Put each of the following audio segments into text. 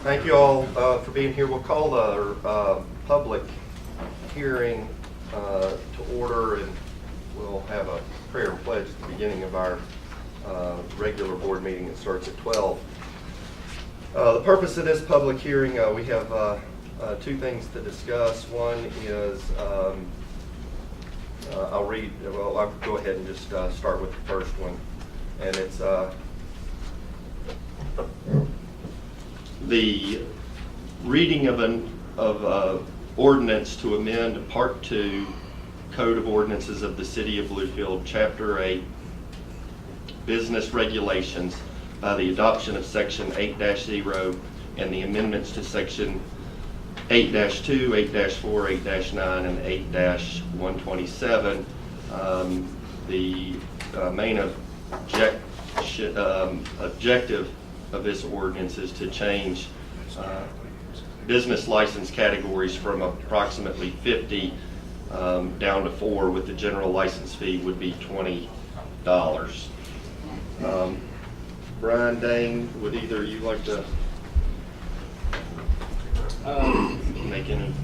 Thank you all for being here. We'll call the public hearing to order, and we'll have a prayer and pledge at the beginning of our regular board meeting that starts at 12. The purpose of this public hearing, we have two things to discuss. One is, I'll go ahead and just start with the first one, and it's the reading of an ordinance to amend Part 2 Code of Ordinances of the City of Bluefield, Chapter 8, Business Regulations, by the adoption of Section 8-0 and the amendments to Section 8-2, 8-4, 8-9, and 8-127. The main objective of this ordinance is to change business license categories from approximately 50 down to 4, with the general license fee would be $20. Brian, Dane, would either of you like to make any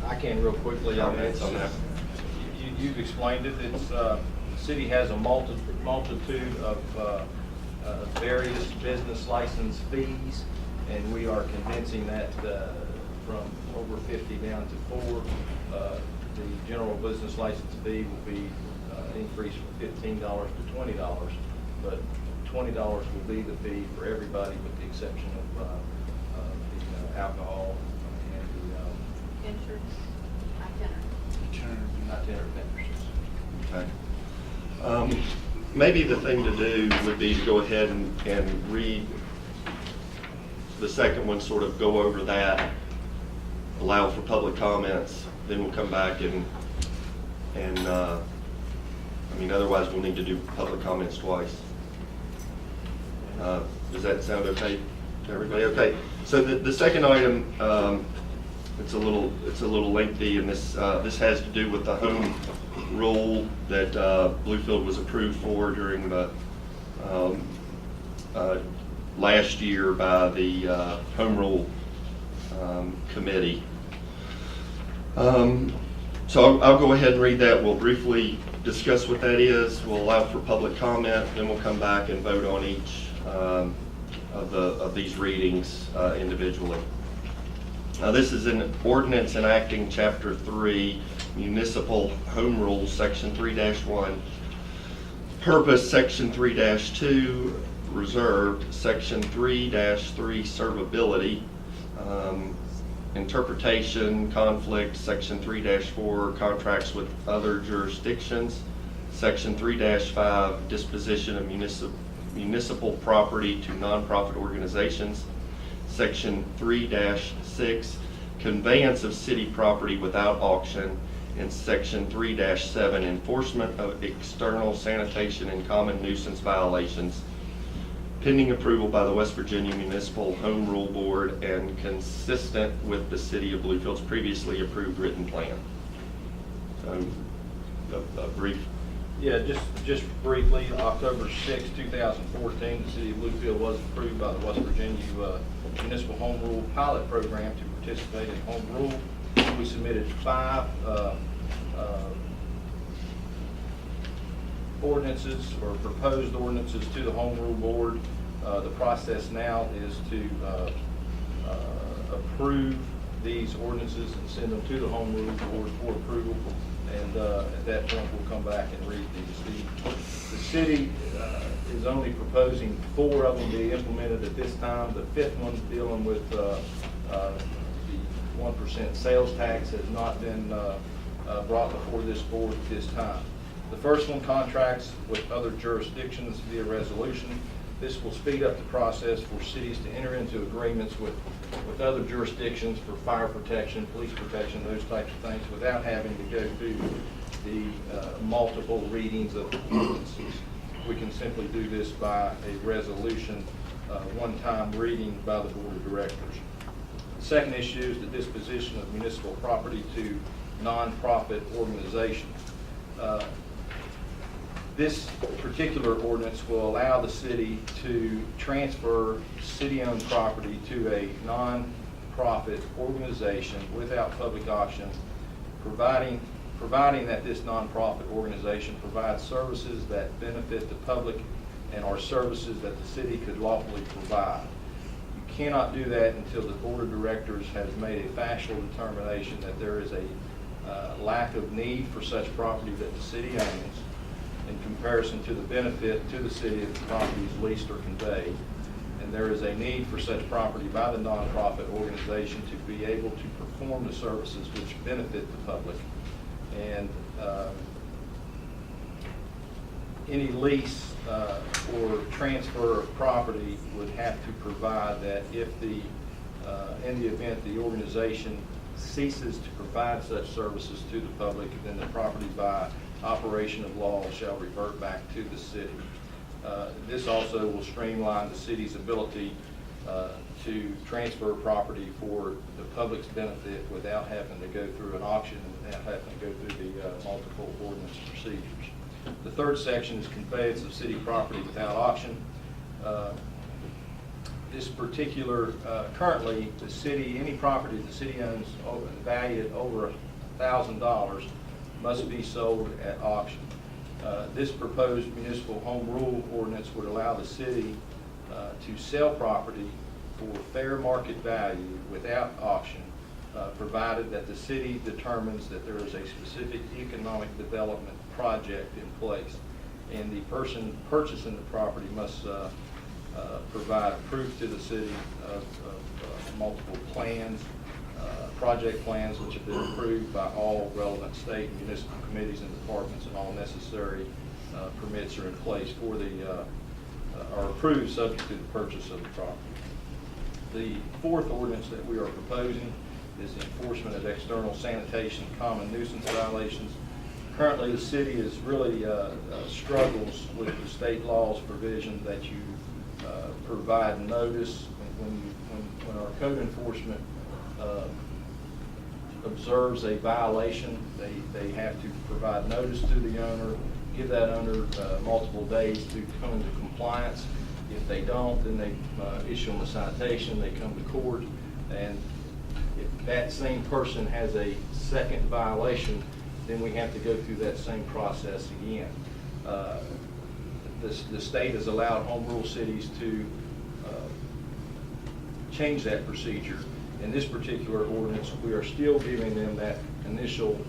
I can real quickly. comments on that? You've explained it. It's the city has a multitude of various business license fees, and we are condensing that from over 50 down to 4. The general business license fee will be increased from $15 to $20, but $20 will be the fee for everybody with the exception of the alcohol and the Insurance, itinerant vendors. Okay. Maybe the thing to do would be to go ahead and read the second one, sort of go over that, allow for public comments, then we'll come back and otherwise we'll need to do public comments twice. Does that sound okay to everybody? Okay. So the second item, it's a little lengthy, and this has to do with the home rule that Bluefield was approved for during the last year by the home rule committee. So I'll go ahead and read that. We'll briefly discuss what that is. We'll allow for public comment, then we'll come back and vote on each of these readings individually. This is an ordinance enacting Chapter 3, Municipal Home Rules, Section 3-1. Purpose, Section 3-2, Reserved, Section 3-3, Servability. Interpretation, Conflict, Section 3-4, Contracts with other jurisdictions. Section 3-5, Disposition of municipal property to nonprofit organizations. Section 3-6, Conveyance of city property without auction, and Section 3-7, Enforcement of external sanitation and common nuisance violations, pending approval by the West Virginia Municipal Home Rule Board and consistent with the City of Bluefield's previously approved written plan. So, a brief. Yeah, just briefly, October 6, 2014, the City of Bluefield was approved by the West Virginia Municipal Home Rule Pilot Program to participate in Home Rule. We submitted 5 ordinances or proposed ordinances to the Home Rule Board. The process now is to approve these ordinances and send them to the Home Rule Board for approval. And at that point, we'll come back and read these. The city is only proposing 4 of them be implemented at this time. The 5th one, dealing with the 1% sales tax, has not been brought before this board at this time. The first one, contracts with other jurisdictions via resolution. This will speed up the process for cities to enter into agreements with other jurisdictions for fire protection, police protection, those types of things, without having to go through the multiple readings of ordinances. We can simply do this by a resolution, one-time reading by the Board of Directors. The second issue is the disposition of municipal property to nonprofit organizations. This particular ordinance will allow the city to transfer city-owned property to a non-profit organization without public auction, providing that this nonprofit organization provides services that benefit the public and are services that the city could lawfully provide. You cannot do that until the board of directors has made a factual determination that there is a lack of need for such property that the city owns in comparison to the benefit to the city if the property is leased or conveyed. And there is a need for such property by the nonprofit organization to be able to perform the services which benefit the public. And any lease or transfer of property would have to provide that if in the event the organization ceases to provide such services to the public, then the property by operation of law shall revert back to the city. This also will streamline the city's ability to transfer property for the public's benefit without having to go through an auction and without having to go through the multiple ordinance procedures. The third section is conveyance of city property without auction. This particular, currently, the city, any property the city owns valued over $1,000 must be sold at auction. This proposed municipal home rule ordinance would allow the city to sell property for fair market value without auction, provided that the city determines that there is a specific economic development project in place. And the person purchasing the property must provide proof to the city of multiple plans, project plans which have been approved by all relevant state and municipal committees and departments, and all necessary permits are in place for are approved subject to the purchase of the property. The fourth ordinance that we are proposing is the enforcement of external sanitation common nuisance violations. Currently, the city is really struggles with the state law's provision that you provide notice when our code enforcement observes a violation. They have to provide notice to the owner, give that owner multiple days to come into compliance. If they don't, then they issue them a citation, they come to court, and if that same person has a second violation, then we have to go through that same process again. The state has allowed home rule cities to change that procedure. In this particular ordinance, we are still giving them that initial,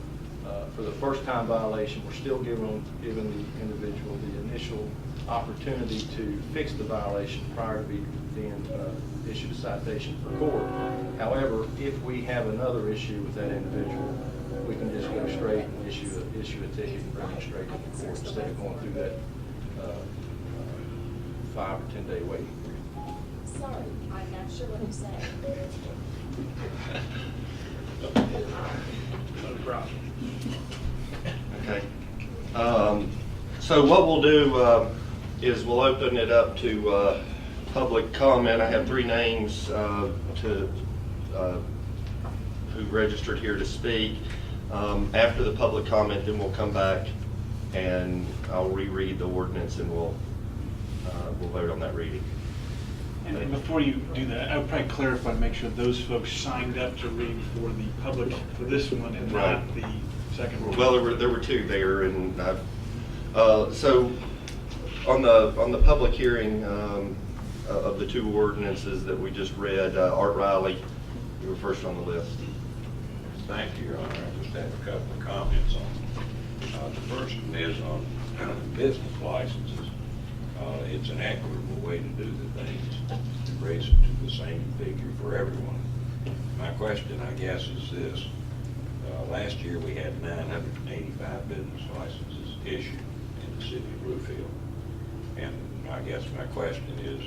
for the first time violation, we're still giving the individual the initial opportunity to fix the violation prior to being issued a citation for court. However, if we have another issue with that individual, we can just go straight and issue a ticket and bring it straight to the court instead of going through that 5 or 10 day waiting period. Sorry, I'm not sure what I'm saying. No problem. Okay. So what we'll do is we'll open it up to public comment. I have 3 names who registered here to speak. After the public comment, then we'll come back and I'll reread the ordinance and we'll vote on that reading. And before you do that, I would probably clarify to make sure those folks signed up to read for the public for this one and Right. not the second one. Well, there were 2 there, and so on the public hearing of the 2 ordinances that we just read, Art Riley, you were first on the list. Thank you, Your Honor. I just have a couple of comments on the first one is on business licenses. It's an equitable way to do the things, to raise it to the same figure for everyone. My question, I guess, is this. Last year we had 985 business licenses issued in the city of Bluefield. And I guess my question is,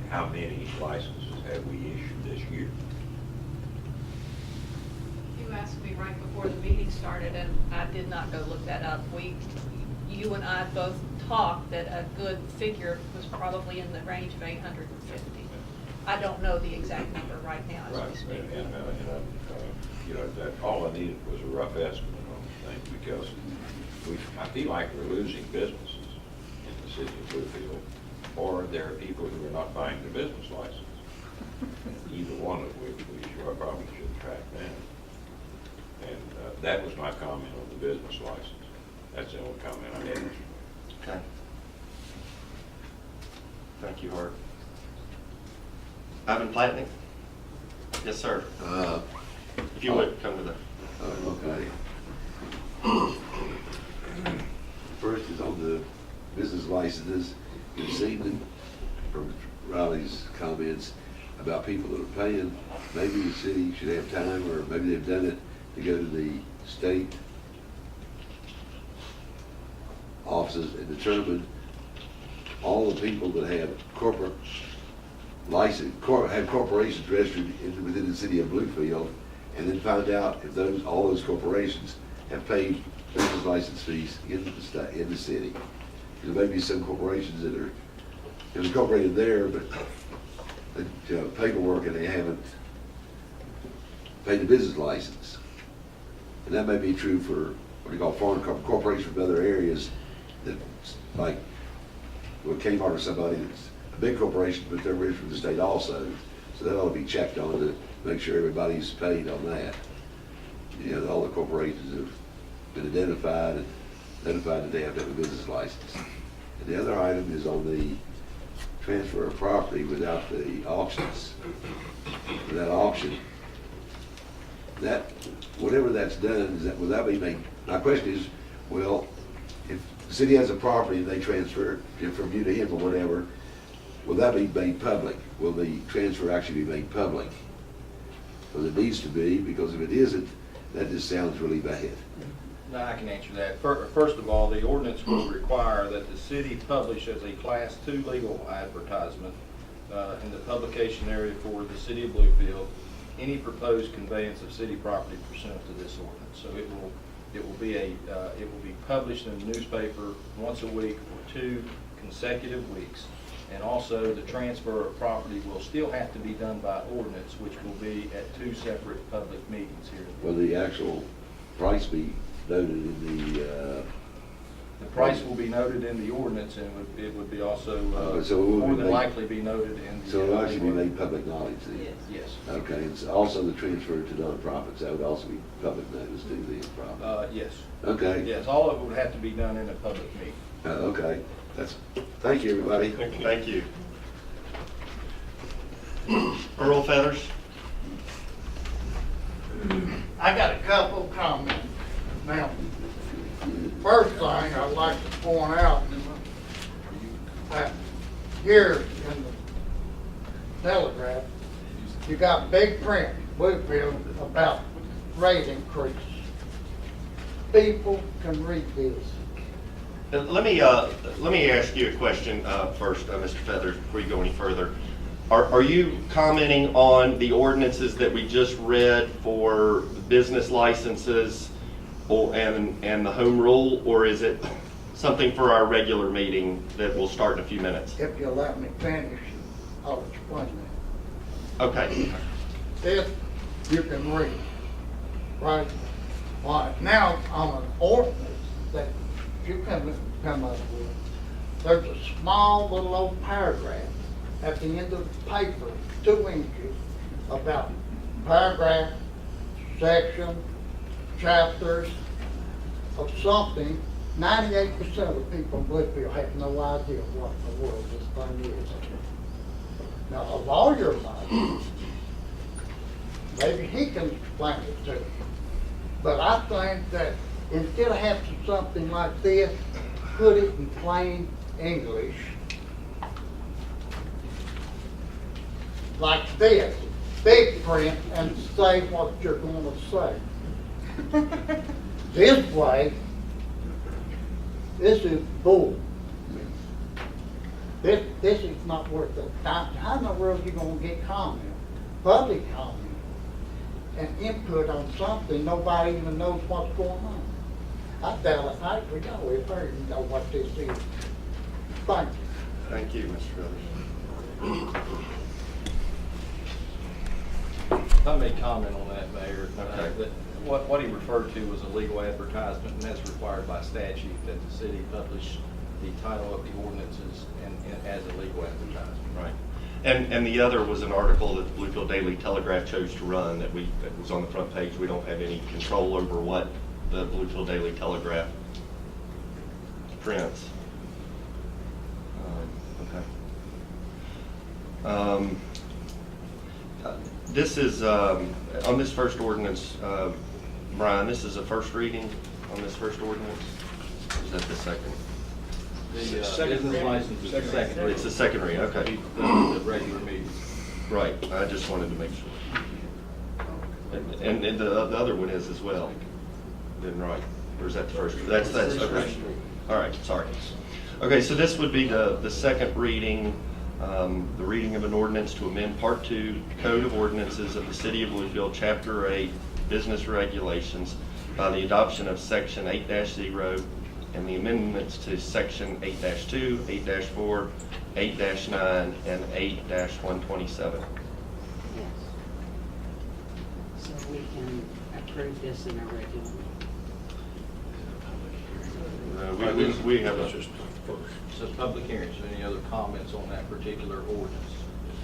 how many licenses have we issued this year? You asked me right before the meeting started, and I did not go look that up. You and I both talked that a good figure was probably in the range of 850. I don't know the exact number right now as we Right, speak. and you know, that all I needed was a rough estimate on the thing, because I feel like we're losing businesses. city of Bluefield, or there are people who are not buying the business license. Either one of which we sure probably should track down. And that was my comment on the business license. That's the only comment I had. Okay. Thank you, Art. Ivan Platnick? Yes, sir. If you would, come to the... Okay. First is on the business licenses. You've seen them from Riley's comments about people that are paying. Maybe the city should have time, or maybe they've done it, to go to the state offices and determine all the people that have corporate license, have corporations registered within the city of Bluefield, and then find out if all those corporations have paid business license fees in the city. There may be some corporations that are incorporated there, but paperwork, and they haven't paid the business license. And that may be true for what you call foreign corporations from other areas, that, like, well, Kmart or somebody that's a big corporation, but they're registered from the state also. So that ought to be checked on to make sure everybody's paid on that. You know, all the corporations have been identified that they have to have a business license. And the other item is on the transfer of property without the auctions. Without auction, that, whatever that's done, will that be made? My question is, well, if the city has a property and they transfer it from you to him or whatever, will that be made public? Will the transfer actually be made public? Because it needs to be, because if it isn't, that just sounds really bad. No, I can answer that. First of all, the ordinance will require that the city publish as a Class 2 legal advertisement in the publication area for the city of Bluefield any proposed conveyance of city property pursuant to this ordinance. So it will be published in the newspaper once a week for 2 consecutive weeks. And also, the transfer of property will still have to be done by ordinance, which will be at 2 separate public meetings here. Will the actual price be noted in The price will be noted in the ordinance, and it would be also, so it will be more than made- likely be noted in the... so it'll actually be made public knowledge then? Yes. Okay, and so also the transfer to nonprofits, that would also be public notice to the profit? Yes. Okay. Yes, all of it would have to be done in a public meeting. Okay, thank you, everybody. Thank you. Earl Feathers? I got a couple comments. Now, first thing I'd like to point out that here in the Telegraph, you got big print, Bluefield, about rate increase. People can read this. Let me ask you a question first, Mr. Feathers, before you go any further. Are you commenting on the ordinances that we just read for business licenses and the home rule, or is it something for our regular meeting that will start in a few minutes? If you'll let me finish, I'll explain that. Okay. This you can read, right? All right, now on an ordinance that you come up with, there's a small little old paragraph at the end of the paper, 2 inches, about paragraph, section, chapters of something. 98% of the people in Bluefield have no idea what in the world this thing is. Now, a lawyer might. Maybe he can explain it to you. But I think that instead of having something like this, put it in plain English, like this, big print, and say what you're going to say. This way, this is bull. This is not worth it. How in the world are you going to get comment, public comment, and input on something nobody even knows what's going on? I tell it, I we know if I even know what this is. Thank you. Thank you, Mr. Feathers. If I may comment on that, Mayor. Okay. that What he referred to was a legal advertisement, and that's required by statute that the city publish the title of the ordinances and as a legal advertisement. Right. And the other was an article that the Bluefield Daily Telegraph chose to run that was on the front page. We don't have any control over what the Bluefield Daily Telegraph prints. Okay. This is, on this first ordinance, Brian, this is a first reading on this first ordinance? Or is that the second? The Second business reading. license is the second reading. It's the second reading, okay. The regular meeting. Right, I just wanted to make sure. And the other one is as well, then, right? Or is that the first? That's, okay. All right, sorry. Okay, so this would be the second reading, the reading of an ordinance to amend Part 2 Code of Ordinances of the City of Bluefield, Chapter 8, Business Regulations, by the adoption of Section 8-0 and the amendments to Section 8-2, 8-4, 8-9, and 8-127. Yes. So we can approve this in a regular meeting. We have a, It's a public hearing, so any other comments on that particular ordinance?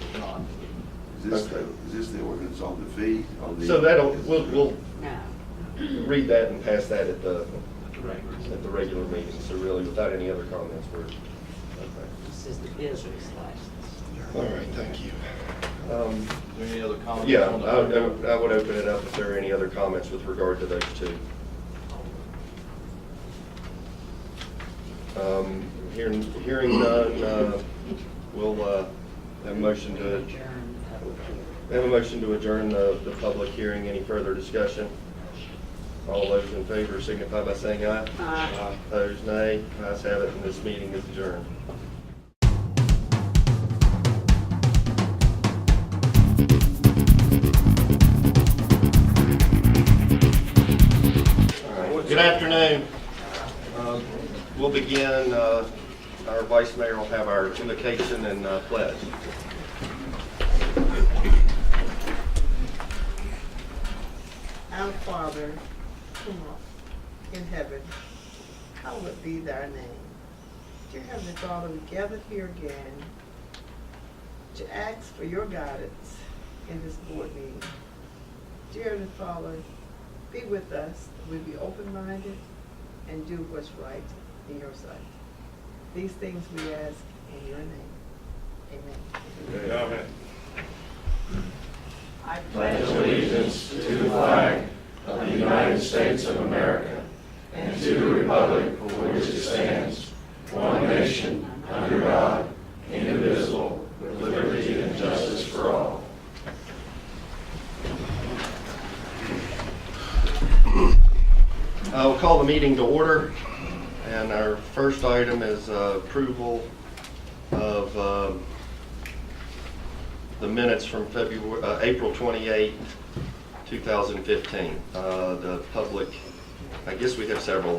If not, Is this the ordinance on the fee? so that'll, we'll No. read that and pass that at the regular meeting. So really, without any other comments, we're, okay. This is the business license. All right, thank you. is there any other comments? Yeah, on the I would open it up if there are any other comments with regard to those two. Hearing none, we'll have a motion to Adjourn the public hearing. have a motion to adjourn the public hearing. Any further discussion? All those in favor signify by saying aye. Aye. Opposed, nay. Ayes have it, and this meeting is adjourned. All right. Good afternoon. We'll begin, our vice mayor will have our invocation and pledge. Our Father, who art in heaven, hallowed be thy name. Dear Heavenly Father, we gather here again to ask for your guidance in this board meeting. Dear Heavenly Father, be with us, that we be open-minded and do what's right in your sight. These things we ask in your name. Amen. Amen. I pledge allegiance to the flag of the United States of America and to the republic for which it stands, one nation, under God, indivisible, with liberty and justice for all. We'll call the meeting to order, and our first item is approval of the minutes from April 28, 2015. The public, I guess we have several,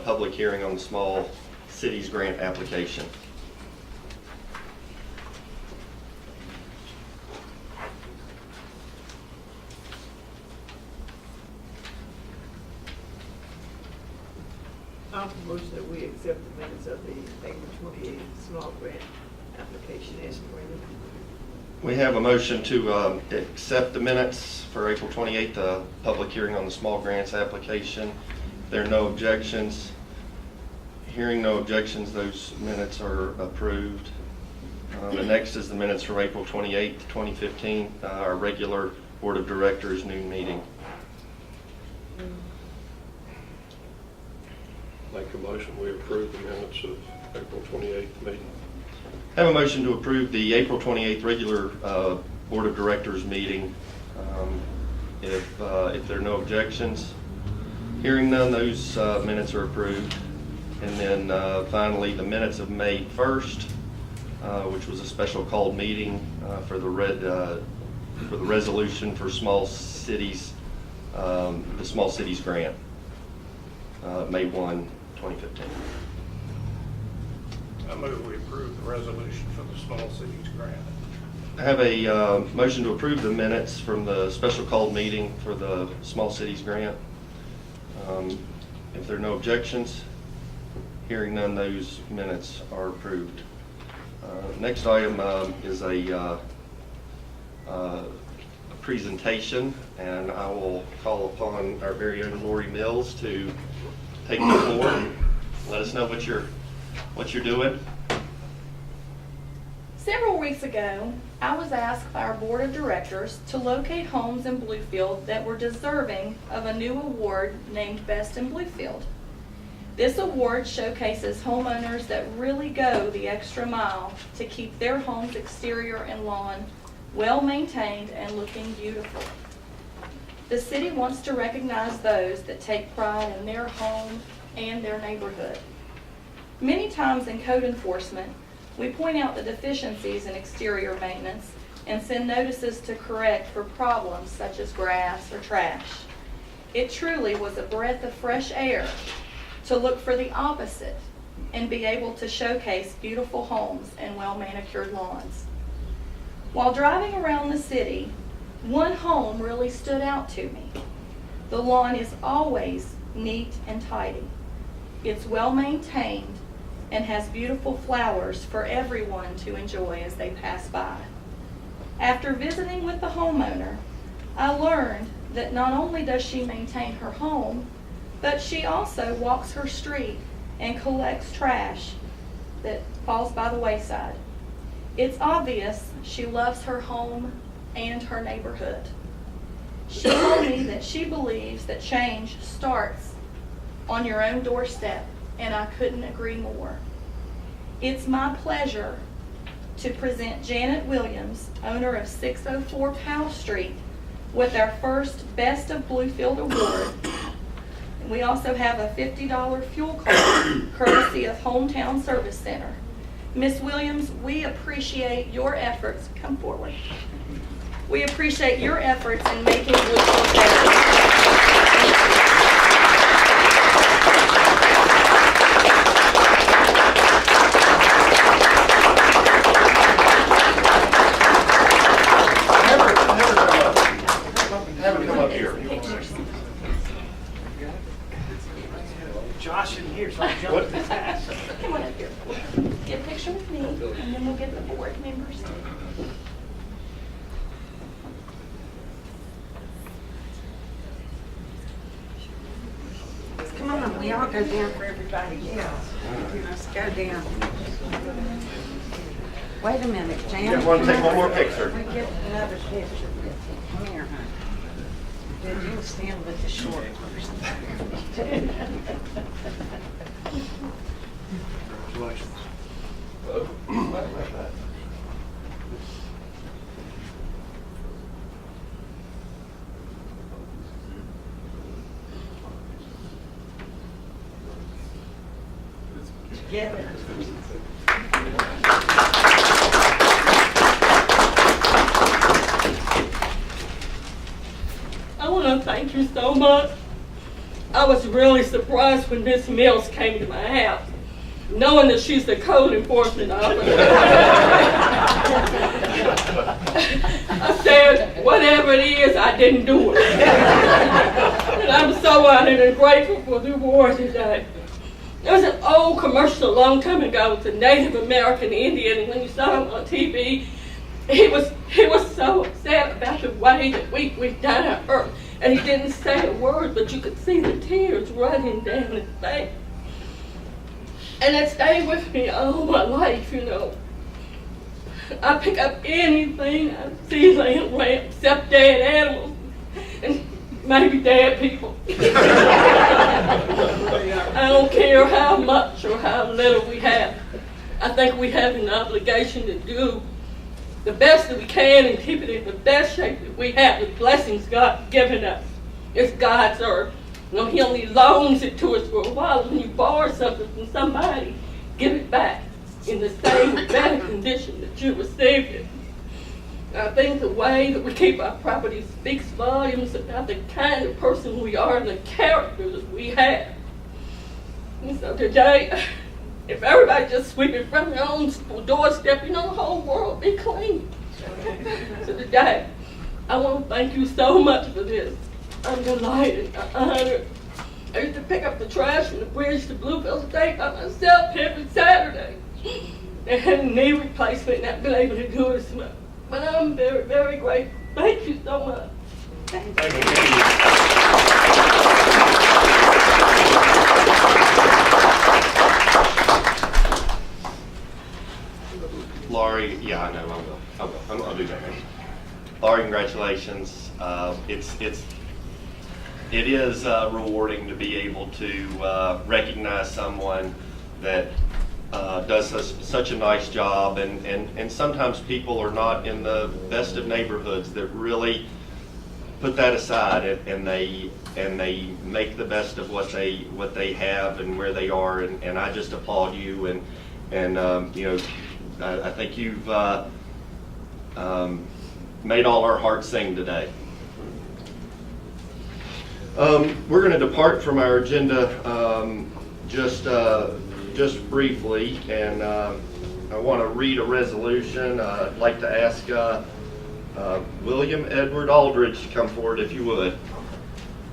public hearing on the Small Cities Grant application. I'll motion that we accept the minutes of the April 28th small grant application as printed. We have a motion to accept the minutes for April 28th, the public hearing on the small grants application. If there are no objections, hearing no objections, those minutes are approved. The next is the minutes from April 28th, 2015, our regular Board of Directors noon meeting. Make a motion, we approve the minutes of April 28th meeting. Have a motion to approve the April 28th regular Board of Directors meeting. If there are no objections, hearing none, those minutes are approved. And then finally, the minutes of May 1st, which was a special called meeting for the resolution for small cities, the Small Cities Grant, May 1, 2015. I move we approve the resolution for the Small Cities Grant. have a motion to approve the minutes from the special called meeting for the Small Cities Grant. If there are no objections, hearing none, those minutes are approved. Next item is a presentation, and I will call upon our very own Lori Mills to take the floor and let us know what you're doing. Several weeks ago, I was asked by our board of directors to locate homes in Bluefield that were deserving of a new award named Best in Bluefield. This award showcases homeowners that really go the extra mile to keep their home's exterior and lawn well maintained and looking beautiful. The city wants to recognize those that take pride in their home and their neighborhood. Many times in code enforcement, we point out the deficiencies in exterior maintenance and send notices to correct for problems such as grass or trash. It truly was a breath of fresh air to look for the opposite and be able to showcase beautiful homes and well-manicured lawns. While driving around the city, one home really stood out to me. The lawn is always neat and tidy. It's well-maintained and has beautiful flowers for everyone to enjoy as they pass by. After visiting with the homeowner, I learned that not only does she maintain her home, but she also walks her street and collects trash that falls by the wayside. It's obvious she loves her home and her neighborhood. She told me that she believes that change starts on your own doorstep, and I couldn't agree more. It's my pleasure to present Janet Williams, owner of 604 Powell Street, with our first Best of Bluefield Award. And we also have a $50 fuel card courtesy of Hometown Service Center. Miss Williams, we appreciate your efforts. Come forward. We appreciate your efforts in making Bluefield better. Josh in here, so I'll jump in his ass. Come on up here. Get a picture with me, and then we'll get the board members. Come on, we all go down for everybody else. Let's go down. Wait a minute, Jan. You want to take one more picture? We get another picture. Come here, honey. Then you'll stand with the short person. Congratulations. Together. I want to thank you so much. I was really surprised when Miss Mills came to my house, knowing that she's the code enforcement officer. I said, whatever it is, I didn't do it. And I'm so honored and grateful for the award today. There was an old commercial a long time ago with a Native American Indian, and when you saw him on TV, he was so upset about the way that we've done our earth. And he didn't say a word, but you could see the tears running down his face. And it stayed with me all my life, you know. I pick up anything I see laying around except dead animals and maybe dead people. I don't care how much or how little we have. I think we have an obligation to do the best that we can and keep it in the best shape that we have. The blessings God's given us. It's God's earth. You know, He only loans it to us for a while. When you borrow something from somebody, give it back in the same or better condition that you received it. I think the way that we keep our property speaks volumes about the kind of person we are and the character that we have. And so today, if everybody just sweep it from their own doorstep, you know, the whole world would be clean. So today, I want to thank you so much for this. I'm delighted, honored. I used to pick up the trash from the bridge to Bluefield State by myself every Saturday. They had a knee replacement and I've been able to do it as well. But I'm very, very grateful. Thank you so much. Laurie, yeah, I know, I will. I'll do that. Laurie, congratulations. It is rewarding to be able to recognize someone that does such a nice job, and sometimes people are not in the best of neighborhoods that really put that aside and they make the best of what they have and where they are, and I just applaud you, and you know, I think you've made all our hearts sing today. We're going to depart from our agenda just briefly, and I want to read a resolution. I'd like to ask William Edward Aldridge to come forward if you would.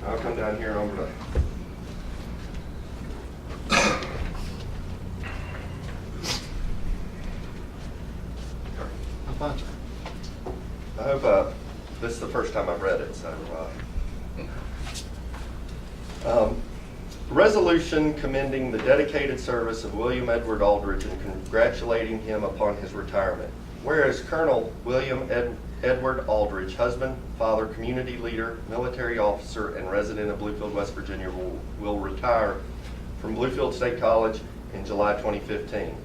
I'll come down here over to. I hope this is the first time I've read it, so. Resolution commending the dedicated service of William Edward Aldridge and congratulating him upon his retirement. Whereas Colonel William Edward Aldridge, husband, father, community leader, military officer, and resident of Bluefield, West Virginia, will retire from Bluefield State College in July 2015.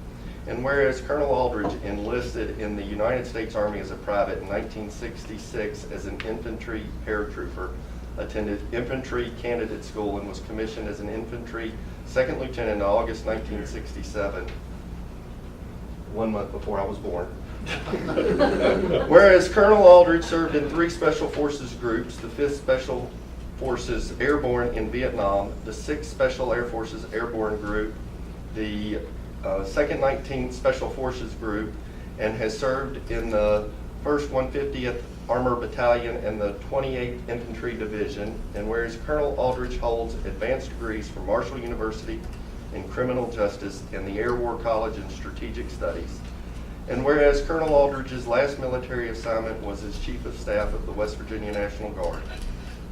And whereas Colonel Aldridge enlisted in the United States Army as a private in 1966 as an infantry paratrooper, attended infantry candidate school, and was commissioned as an infantry second lieutenant in August 1967, 1 month before I was born. Whereas Colonel Aldridge served in 3 Special Forces groups, the 5th Special Forces Airborne in Vietnam, the 6th Special Air Forces Airborne Group, the 2nd 19th Special Forces Group, and has served in the 1st 150th Armor Battalion and the 28th Infantry Division, and whereas Colonel Aldridge holds advanced degrees from Marshall University in Criminal Justice and the Air War College in Strategic Studies, and whereas Colonel Aldridge's last military assignment was as Chief of Staff of the West Virginia National Guard,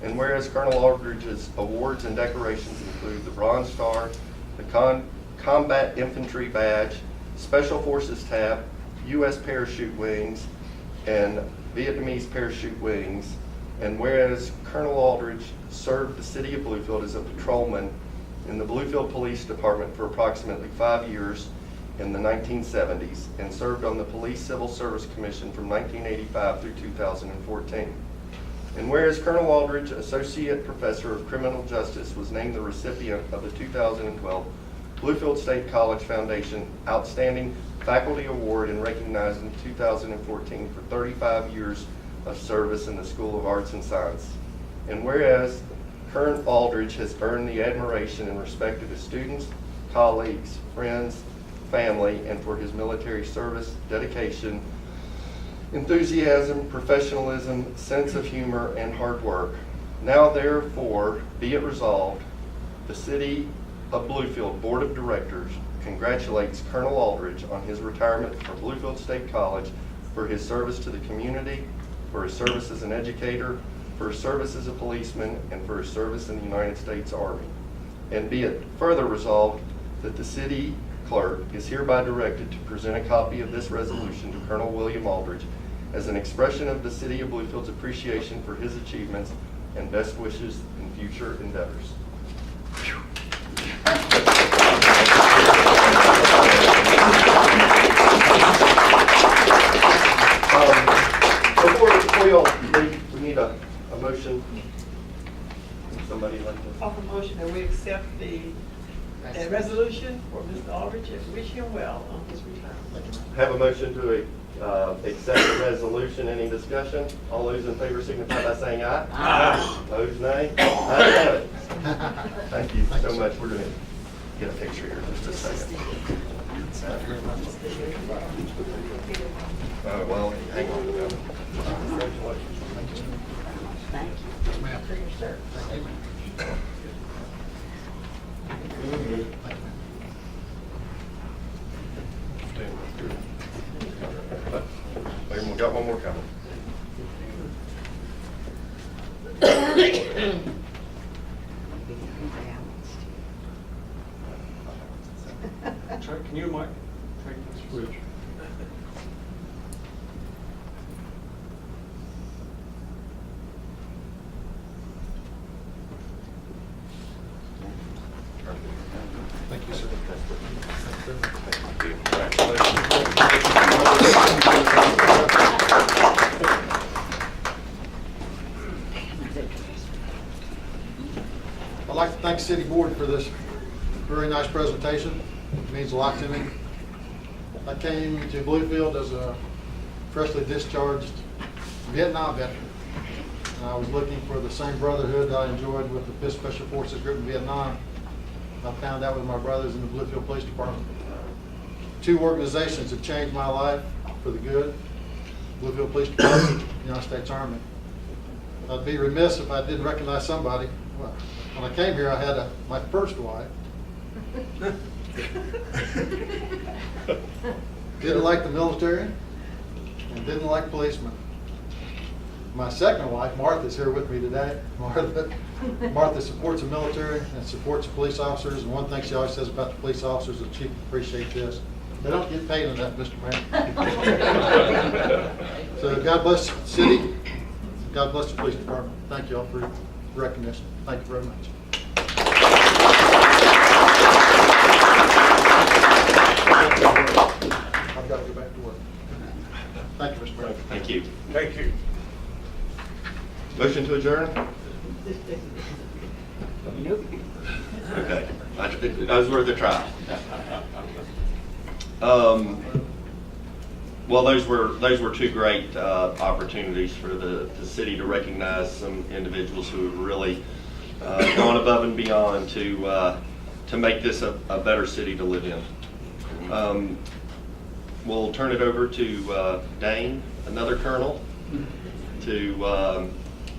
and whereas Colonel Aldridge's awards and decorations include the Bronze Star, the Combat Infantry Badge, Special Forces Tab, U.S. Parachute Wings, and Vietnamese Parachute Wings, and whereas Colonel Aldridge served the city of Bluefield as a patrolman in the Bluefield Police Department for approximately 5 years in the 1970s, and served on the Police Civil Service Commission from 1985 through 2014. And whereas Colonel Aldridge, Associate Professor of Criminal Justice, was named the recipient of the 2012 Bluefield State College Foundation Outstanding Faculty Award and recognized in 2014 for 35 years of service in the School of Arts and Science. And whereas Colonel Aldridge has earned the admiration and respect of his students, colleagues, friends, family, and for his military service, dedication, enthusiasm, professionalism, sense of humor, and hard work. Now therefore be it resolved, the City of Bluefield Board of Directors congratulates Colonel Aldridge on his retirement from Bluefield State College for his service to the community, for his service as an educator, for his service as a policeman, and for his service in the United States Army. And be it further resolved that the city clerk is hereby directed to present a copy of this resolution to Colonel William Aldridge as an expression of the City of Bluefield's appreciation for his achievements and best wishes in future endeavors. Before you all leave, we need a motion. Somebody like to. Offer motion that we accept the resolution for Mr. Aldridge and wish him well on his retirement. Have a motion to accept the resolution. Any discussion? All those in favor signify by saying aye. Aye. Opposed, nay. Ayes have it. Thank you so much. We're going to get a picture here in just a second. Well, hang on to that. Thank you. Wait, we got one more coming. Can you, Mike, take this bridge? Thank you, sir. I'd like to thank the city board for this very nice presentation. It means a lot to me. I came to Bluefield as a freshly discharged Vietnam veteran. And I was looking for the same brotherhood that I enjoyed with the 5th Special Forces Group in Vietnam. I found that with my brothers in the Bluefield Police Department. Two organizations have changed my life for the good: Bluefield Police Department and the United States Army. I'd be remiss if I didn't recognize somebody. Well, when I came here, I had my first wife. Didn't like the military and didn't like policemen. My second wife, Martha, is here with me today. Martha supports the military and supports the police officers. And one thing she always says about the police officers, the chief appreciate this: they don't get paid enough, Mr. Mayor. So God bless the city. God bless the police department. Thank you all for your recognition. Thank you very much. I've got to go back to work. Thank you, Mr. Mayor. Thank you. Thank you. Motion to adjourn? Nope. Okay, that was worth a try. Well, those were two great opportunities for the city to recognize some individuals who have really gone above and beyond to make this a better city to live in. We'll turn it over to Dane, another colonel, to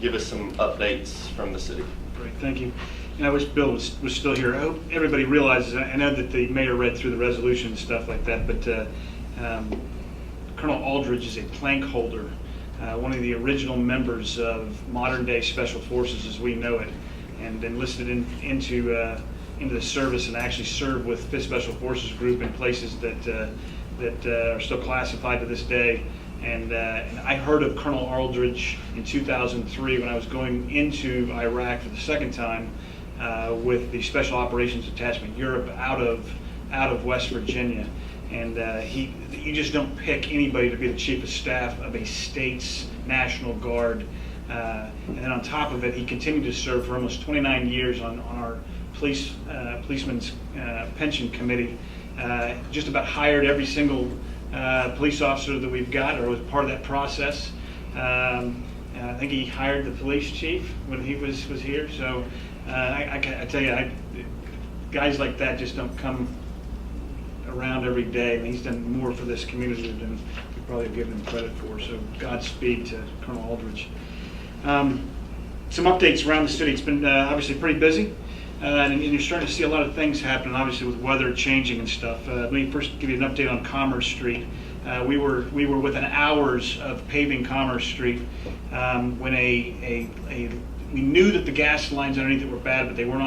give us some updates from the city. Great, thank you. And I wish Bill was still here. I hope everybody realizes, I know that the mayor read through the resolution and stuff like that, but Colonel Aldridge is a plank holder, one of the original members of modern day Special Forces as we know it, and enlisted into the service and actually served with 5th Special Forces Group in places that are still classified to this day. And I heard of Colonel Aldridge in 2003 when I was going into Iraq for the second time with the Special Operations Detachment Europe out of West Virginia. And you just don't pick anybody to be the chief of staff of a state's National Guard. And then on top of it, he continued to serve for almost 29 years on our policeman's pension committee. Just about hired every single police officer that we've got, or was part of that process. I think he hired the police chief when he was here. So I tell you, guys like that just don't come around every day. I mean, he's done more for this community than we probably have given him credit for. So Godspeed to Colonel Aldridge. Some updates around the city. It's been obviously pretty busy. And you're starting to see a lot of things happen, obviously, with weather changing and stuff. Let me first give you an update on Commerce Street. We were within hours of paving Commerce Street when we knew that the gas lines underneath it were bad, but they weren't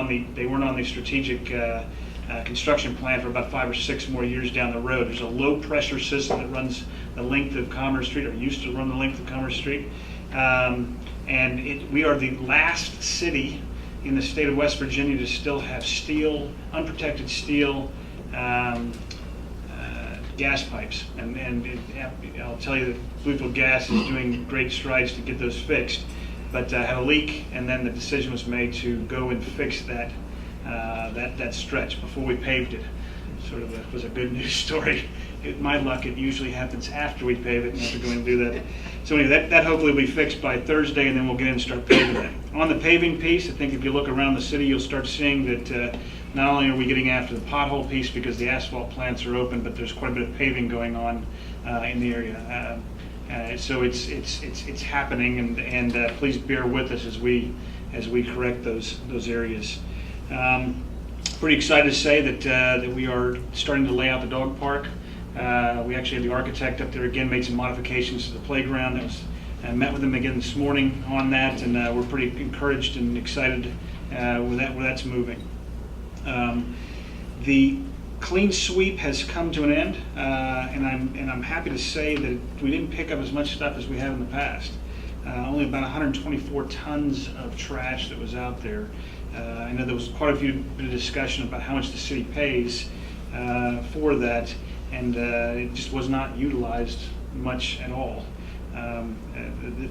on the strategic construction plan for about 5 or 6 more years down the road. There's a low pressure system that runs the length of Commerce Street, or used to run the length of Commerce Street, and we are the last city in the state of West Virginia to still have unprotected steel gas pipes. And I'll tell you that Bluefield Gas is doing great strides to get those fixed, but had a leak, and then the decision was made to go and fix that stretch before we paved it. Sort of was a good news story. My luck, it usually happens after we pave it and have to go and do that. So anyway, that hopefully will be fixed by Thursday, and then we'll get in and start paving that. On the paving piece, I think if you look around the city, you'll start seeing that not only are we getting after the pothole piece because the asphalt plants are open, but there's quite a bit of paving going on in the area. So it's happening, and please bear with us as we correct those areas. Pretty excited to say that we are starting to lay out the dog park. We actually had the architect up there again, made some modifications to the playground. I met with him again this morning on that, and we're pretty encouraged and excited where that's moving. The clean sweep has come to an end, and I'm happy to say that we didn't pick up as much stuff as we have in the past. Only about 124 tons of trash that was out there. I know there was quite a bit of discussion about how much the city pays for that, and it just was not utilized much at all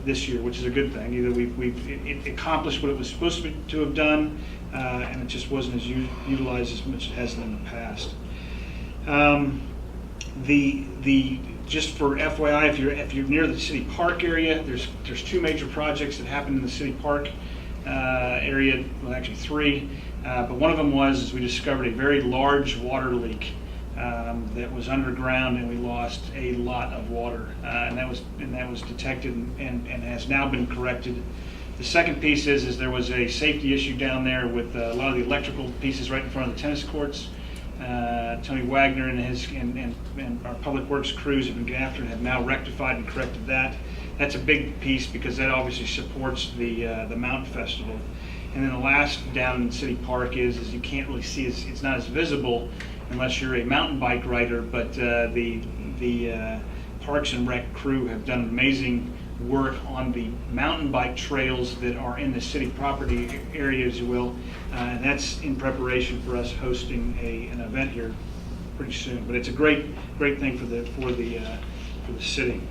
this year, which is a good thing. Either it accomplished what it was supposed to have done, and it just wasn't as utilized as much as it has in the past. Just for FYI, if you're near the city park area, there's two major projects that happened in the city park area. Well, actually three, but one of them was we discovered a very large water leak that was underground, and we lost a lot of water, and that was detected and has now been corrected. The second piece is there was a safety issue down there with a lot of the electrical pieces right in front of the tennis courts. Tony Wagner and our public works crews have been getting after and have now rectified and corrected that. That's a big piece because that obviously supports the Mountain Festival. And then the last down in City Park is you can't really see it's not as visible unless you're a mountain bike rider, but the Parks and Rec crew have done amazing work on the mountain bike trails that are in the city property area, as you will, and that's in preparation for us hosting an event here pretty soon. But it's a great thing for the city.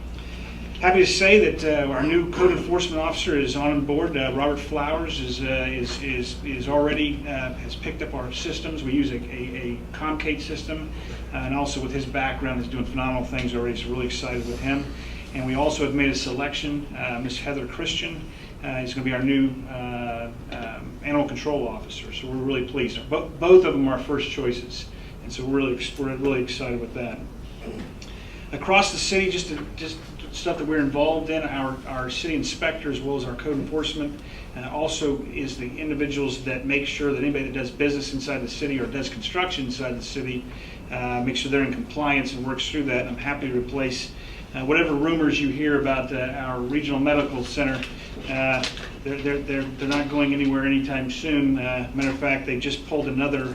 Happy to say that our new code enforcement officer is on board. Robert Flowers is already has picked up our systems. We use a Comcate system, and also with his background, is doing phenomenal things already. So really excited with him. And we also have made a selection. Miss Heather Christian is going to be our new animal control officer. So we're really pleased. Both of them are first choices, and so we're really excited with that. Across the city, just stuff that we're involved in, our city inspector as well as our code enforcement also is the individuals that make sure that anybody that does business inside the city or does construction inside the city, make sure they're in compliance and works through that. And I'm happy to replace whatever rumors you hear about our regional medical center. They're not going anywhere anytime soon. Matter of fact, they just pulled another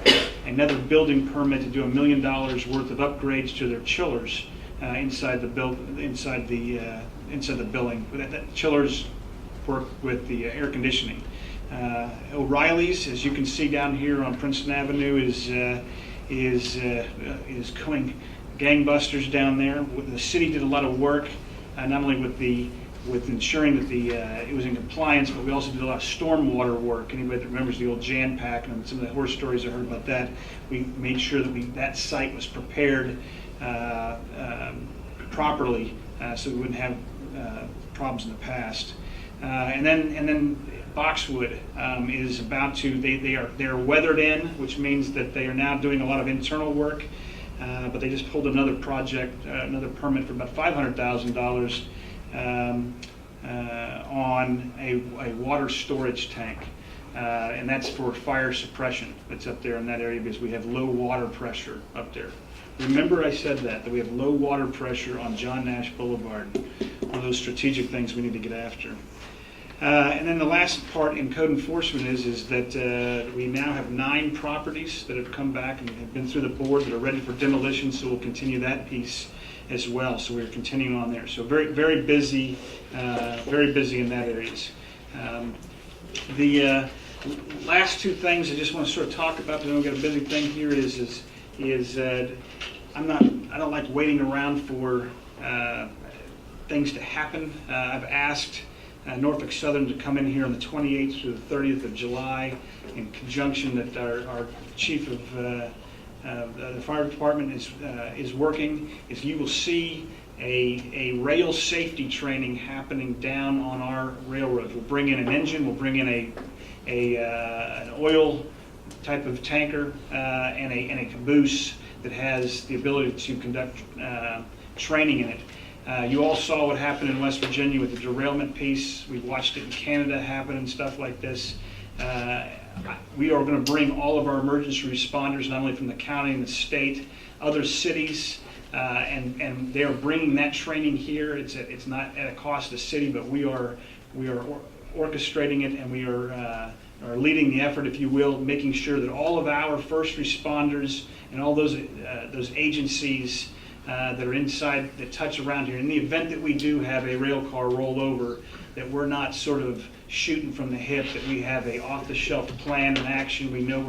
building permit to do $1 million worth of upgrades to their chillers inside the building. That chillers work with the air conditioning. O'Reilly's, as you can see down here on Princeton Avenue, is going gangbusters down there. The city did a lot of work, not only with ensuring that it was in compliance, but we also did a lot of stormwater work. Anybody that remembers the old Jan Pack and some of the horror stories I heard about that, we made sure that that site was prepared properly, so we wouldn't have problems in the past. And then Boxwood is about to. They're weathered in, which means that they are now doing a lot of internal work. But they just pulled another project, another permit for about $500,000 on a water storage tank, and that's for fire suppression. That's up there in that area because we have low water pressure up there. Remember I said that we have low water pressure on John Nash Boulevard. One of those strategic things we need to get after. And then the last part in code enforcement is that we now have 9 properties that have come back and have been through the board that are ready for demolition, so we'll continue that piece as well. So we're continuing on there. So very busy in that areas. The last 2 things I just want to sort of talk about, because we've got a busy thing here, is I don't like waiting around for things to happen. I've asked Norfolk Southern to come in here on the 28th through the 30th of July in conjunction that our chief of the fire department is working. Is you will see a rail safety training happening down on our railroads. We'll bring in an engine, we'll bring in an oil type of tanker and a caboose that has the ability to conduct training in it. You all saw what happened in West Virginia with the derailment piece. We watched it in Canada happen and stuff like this. We are going to bring all of our emergency responders, not only from the county and the state, other cities, and they are bringing that training here. It's not at a cost to the city, but we are orchestrating it, and we are leading the effort, if you will, making sure that all of our first responders and all those agencies that are inside, that touch around here, in the event that we do have a rail car roll over, that we're not sort of shooting from the hip, that we have a off-the-shelf plan and action. We know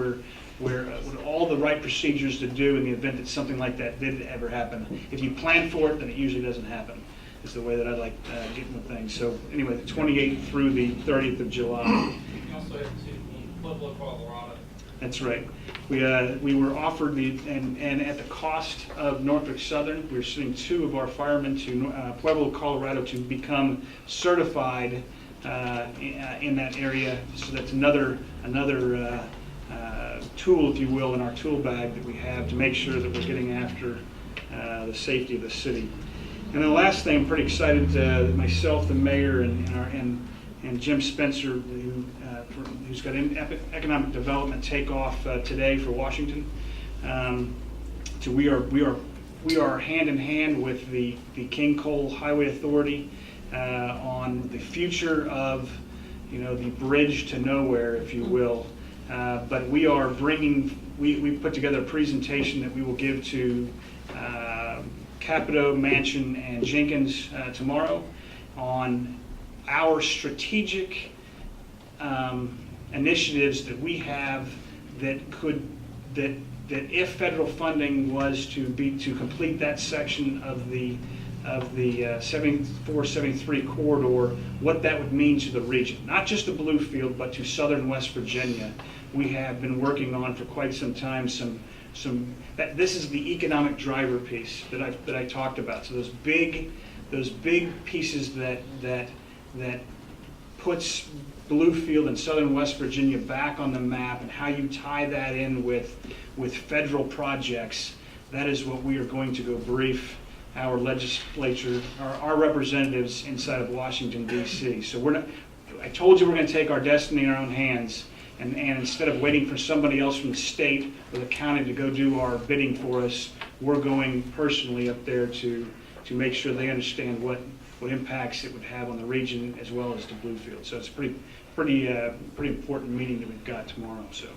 we're all the right procedures to do in the event that something like that did ever happen. If you plan for it, then it usually doesn't happen, is the way that I like getting with things. So anyway, the 28th through the 30th of July. Also, to Pueblo, Colorado. That's right. We were offered and at the cost of Norfolk Southern, we're sending 2 of our firemen to Pueblo, Colorado to become certified in that area. So that's another tool, if you will, in our tool bag that we have to make sure that we're getting after the safety of the city. And the last thing, I'm pretty excited that myself, the mayor, and Jim Spencer, who's got economic development take off today for Washington. We are hand in hand with the King Cole Highway Authority on the future of, the bridge to nowhere, if you will. But we are we put together a presentation that we will give to Capito, Manchin, and Jenkins tomorrow on our strategic initiatives that we have that if federal funding was to complete that section of the 7473 corridor, what that would mean to the region, not just to Bluefield, but to southern West Virginia. We have been working on for quite some time this is the economic driver piece that I talked about. So those big pieces that puts Bluefield and southern West Virginia back on the map, and how you tie that in with federal projects. That is what we are going to go brief our legislature, our representatives inside of Washington, D.C. So I told you we're going to take our destiny in our own hands, and instead of waiting for somebody else from the state or the county to go do our bidding for us, we're going personally up there to make sure they understand what impacts it would have on the region as well as to Bluefield. So it's a pretty important meeting that we've got tomorrow. So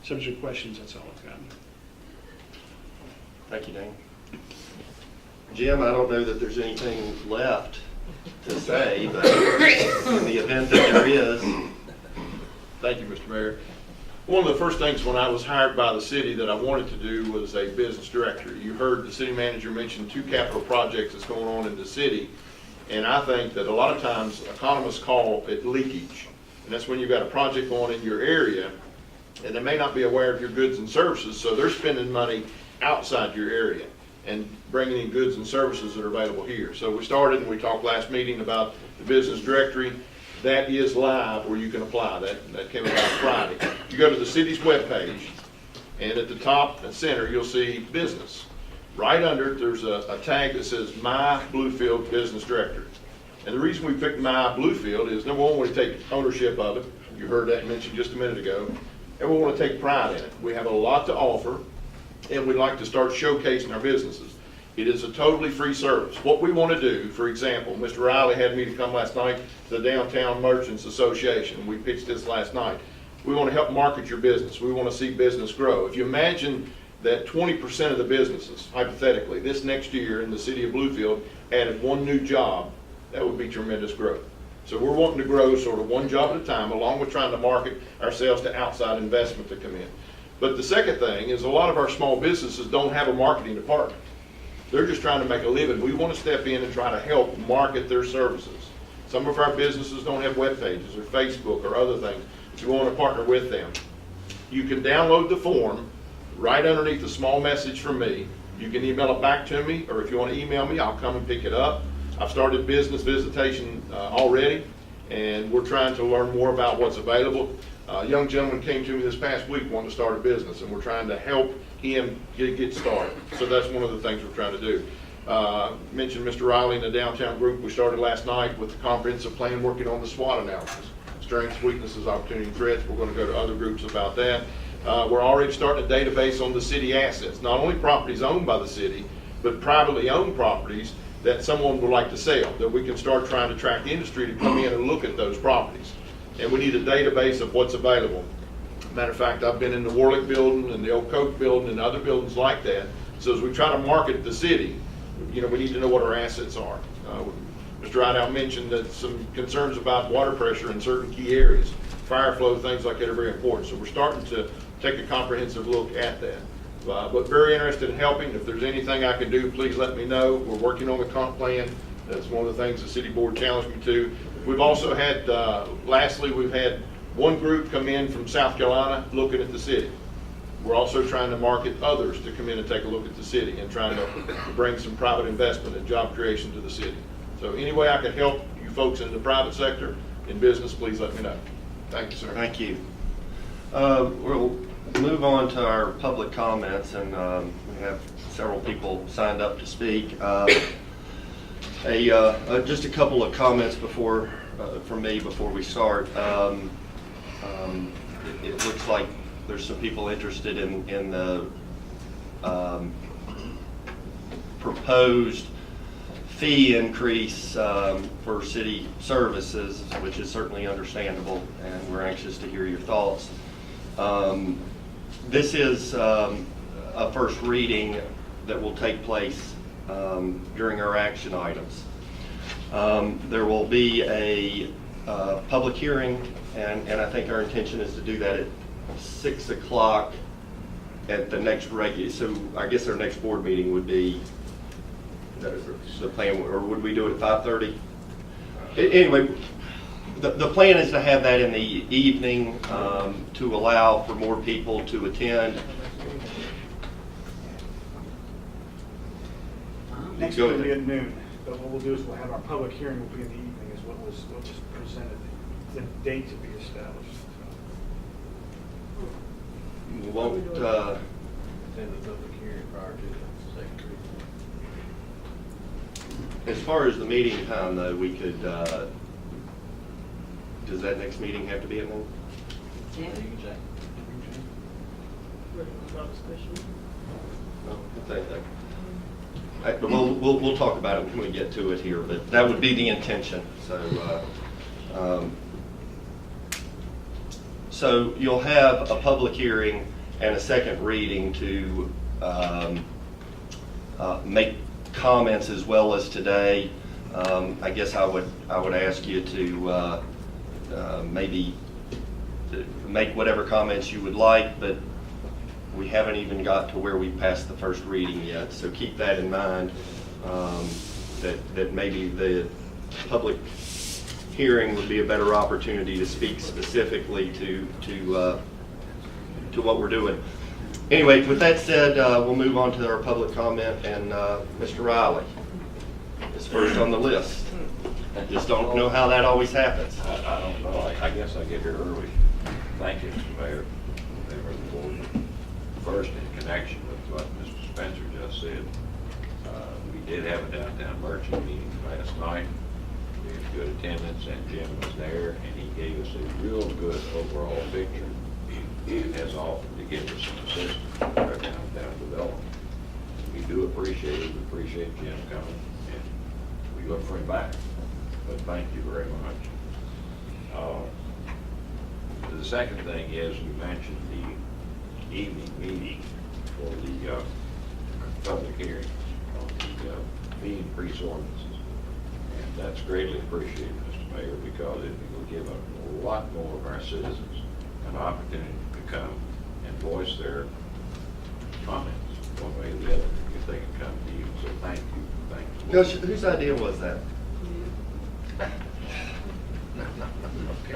subject to questions, that's all I've got. Thank you, Dane. Jim, I don't know that there's anything left to say, but in the event that there is. Thank you, Mr. Mayor. One of the first things when I was hired by the city that I wanted to do was a business director. You heard the city manager mention 2 capital projects that's going on in the city. And I think that a lot of times economists call it leakage. And that's when you've got a project going in your area and they may not be aware of your goods and services, so they're spending money outside your area and bringing in goods and services that are available here. So we started, and we talked last meeting about the business directory. That is live where you can apply. That came about Friday. You go to the city's webpage, and at the top and center you'll see business. Right under it, there's a tag that says My Bluefield Business Directory. And the reason we picked My Bluefield is, number one, we take ownership of it. You heard that mentioned just a minute ago. And we want to take pride in it. We have a lot to offer, and we'd like to start showcasing our businesses. It is a totally free service. What we want to do, for example, Mr. Riley had me to come last night to the Downtown Merchants Association. We pitched this last night. We want to help market your business. We want to see business grow. If you imagine that 20% of the businesses, hypothetically, this next year in the city of Bluefield added 1 new job, that would be tremendous growth. So we're wanting to grow sort of 1 job at a time, along with trying to market ourselves to outside investment to come in. But the second thing is, a lot of our small businesses don't have a marketing department. They're just trying to make a living. We want to step in and try to help market their services. Some of our businesses don't have web pages or Facebook or other things. So we want to partner with them. You can download the form right underneath the small message from me. You can email it back to me, or if you want to email me, I'll come and pick it up. I've started business visitation already, and we're trying to learn more about what's available. A young gentleman came to me this past week wanting to start a business, and we're trying to help him get started. So that's one of the things we're trying to do. Mentioned Mr. Riley in the downtown group. We started last night with the comprehensive plan, working on the SWOT analysis. Strengths, weaknesses, opportunity, and threats. We're going to go to other groups about that. We're already starting a database on the city assets, not only properties owned by the city, but privately owned properties that someone would like to sell, that we can start trying to track industry to come in and look at those properties. And we need a database of what's available. Matter of fact, I've been in the Warlick building and the Old Coke building and other buildings like that. So as we try to market the city, we need to know what our assets are. Mr. Rideout mentioned that some concerns about water pressure in certain key areas, fire flow, things like that are very important. So we're starting to take a comprehensive look at that. But very interested in helping. If there's anything I can do, please let me know. We're working on the comp plan. That's one of the things the city board challenged me to. We've also had, lastly, we've had one group come in from South Carolina looking at the city. We're also trying to market others to come in and take a look at the city and trying to bring some private investment and job creation to the city. So any way I can help you folks in the private sector, in business, please let me know. Thank you, sir. Thank you. We'll move on to our public comments, and we have several people signed up to speak. Just a couple of comments from me before we start. It looks like there's some people interested in the proposed fee increase for city services, which is certainly understandable, and we're anxious to hear your thoughts. This is a first reading that will take place during our action items. There will be a public hearing, and I think our intention is to do that at 6 o'clock at the next regular, so I guess our next board meeting would be the plan, or would we do it at 5:30? Anyway, the plan is to have that in the evening to allow for more people to attend. Next Go one will be ahead. at noon, but what we'll do is we'll have our public hearing will be in the evening, is what was presented. The date to be established. We won't, Attend the public hearing prior to the second reading. as far as the meeting time though, we could, does that next meeting have to be at noon? Yeah. No, we'll take that. We'll talk about it when we get to it here, but that would be the intention. So you'll have a public hearing and a second reading to make comments as well as today. I guess I would ask you to maybe make whatever comments you would like, but we haven't even got to where we passed the first reading yet. So keep that in mind, that maybe the public hearing would be a better opportunity to speak specifically to what we're doing. Anyway, with that said, we'll move on to our public comment, and Mr. Riley is first on the list. I just don't know how that always happens. I don't know, I guess I get here early. Thank you, Mr. Mayor, member of the board. First, in connection with what Mr. Spencer just said, we did have a downtown merchant meeting last night. We had good attendance, and Jim was there, and he gave us a real good overall picture. And has offered to give us some assistance with our downtown development. We do appreciate it. We appreciate Jim coming, and we look for him back. But thank you very much. The second thing is, we mentioned the evening meeting for the public hearing on the fee increase ordinances. And that's greatly appreciated, Mr. Mayor, because it will give a lot more of our citizens an opportunity to come and voice their comments one way or the other if they can come to you. So thank you. Josh, whose idea was that? I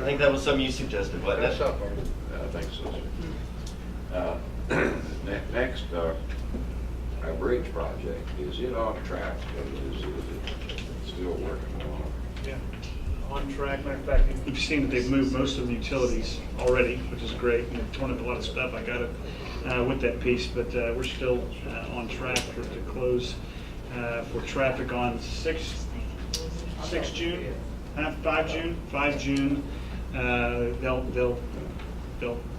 think that was something you suggested, wasn't it? I think so, sir. Next, our bridge project, is it on track? Is it still working on? Yeah. on track. Matter of fact, you've seen that they've moved most of the utilities already, which is great, and they've torn up a lot of stuff. I got it with that piece, but we're still on track to close for traffic on 6 June, 5 June. They'll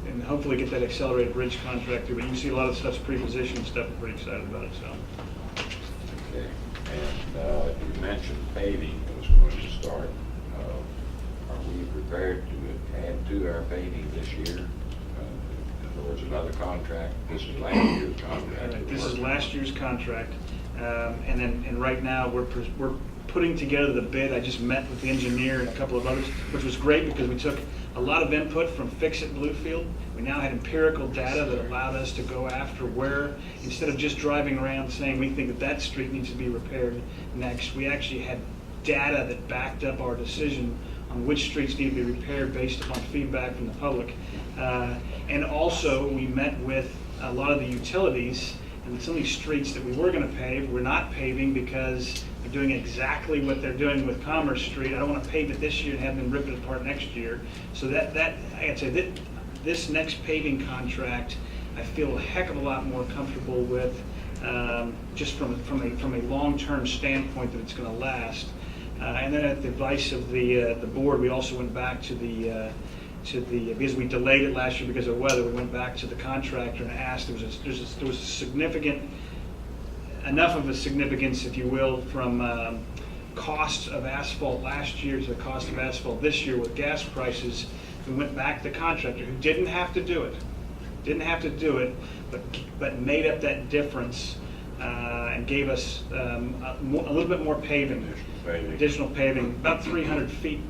and hopefully get that accelerated bridge contract through. But you can see a lot of stuff's pre-positioned stuff. We're pretty excited about it. So. Okay, and you mentioned paving was going to start. Are we prepared to add to our paving this year? In other words, another contract? This is last year's contract. This is last year's contract, and right now we're putting together the bid. I just met with the engineer and a couple of others, which was great because we took a lot of input from Fix It Bluefield. We now had empirical data that allowed us to go after where, instead of just driving around saying we think that street needs to be repaired next, we actually had data that backed up our decision on which streets need to be repaired based upon feedback from the public. And also, we met with a lot of the utilities, and some of these streets that we were going to pave, we're not paving because they're doing exactly what they're doing with Commerce Street. I don't want to pave it this year and have them rip it apart next year. So that I'd say that this next paving contract, I feel a heck of a lot more comfortable with, just from a long-term standpoint that it's going to last. And then at the advice of the board, we also went back to the because we delayed it last year because of weather, we went back to the contractor and asked, there was a significant, enough of a significance, if you will, from costs of asphalt last year to the cost of asphalt this year with gas prices. We went back to the contractor who didn't have to do it, but made up that difference and gave us a little bit more paving, additional paving, about 300 feet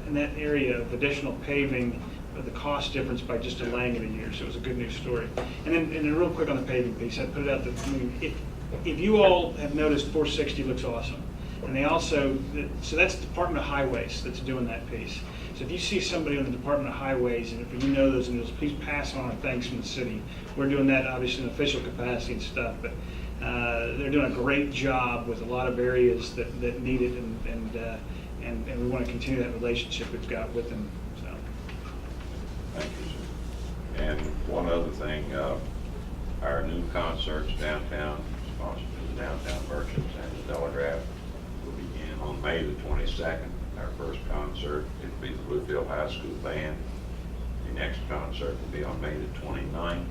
in that area of additional paving, the cost difference by just delaying it a year. So it was a good news story. And then real quick on the paving piece, I put it out that, I mean, if you all have noticed, 460 looks awesome. And they also, so that's the Department of Highways that's doing that piece. So if you see somebody on the Department of Highways, and if you know those individuals, please pass on our thanks from the city. We're doing that obviously in official capacity and stuff, but they're doing a great job with a lot of areas that need it, and we want to continue that relationship we've got with them. So. Thank you, sir. And one other thing, our new concerts downtown, sponsored by the Downtown Merchants and the Telegraph, will begin on May the 22nd. Our first concert, it'll be the Bluefield High School Band. The next concert will be on May the 29th,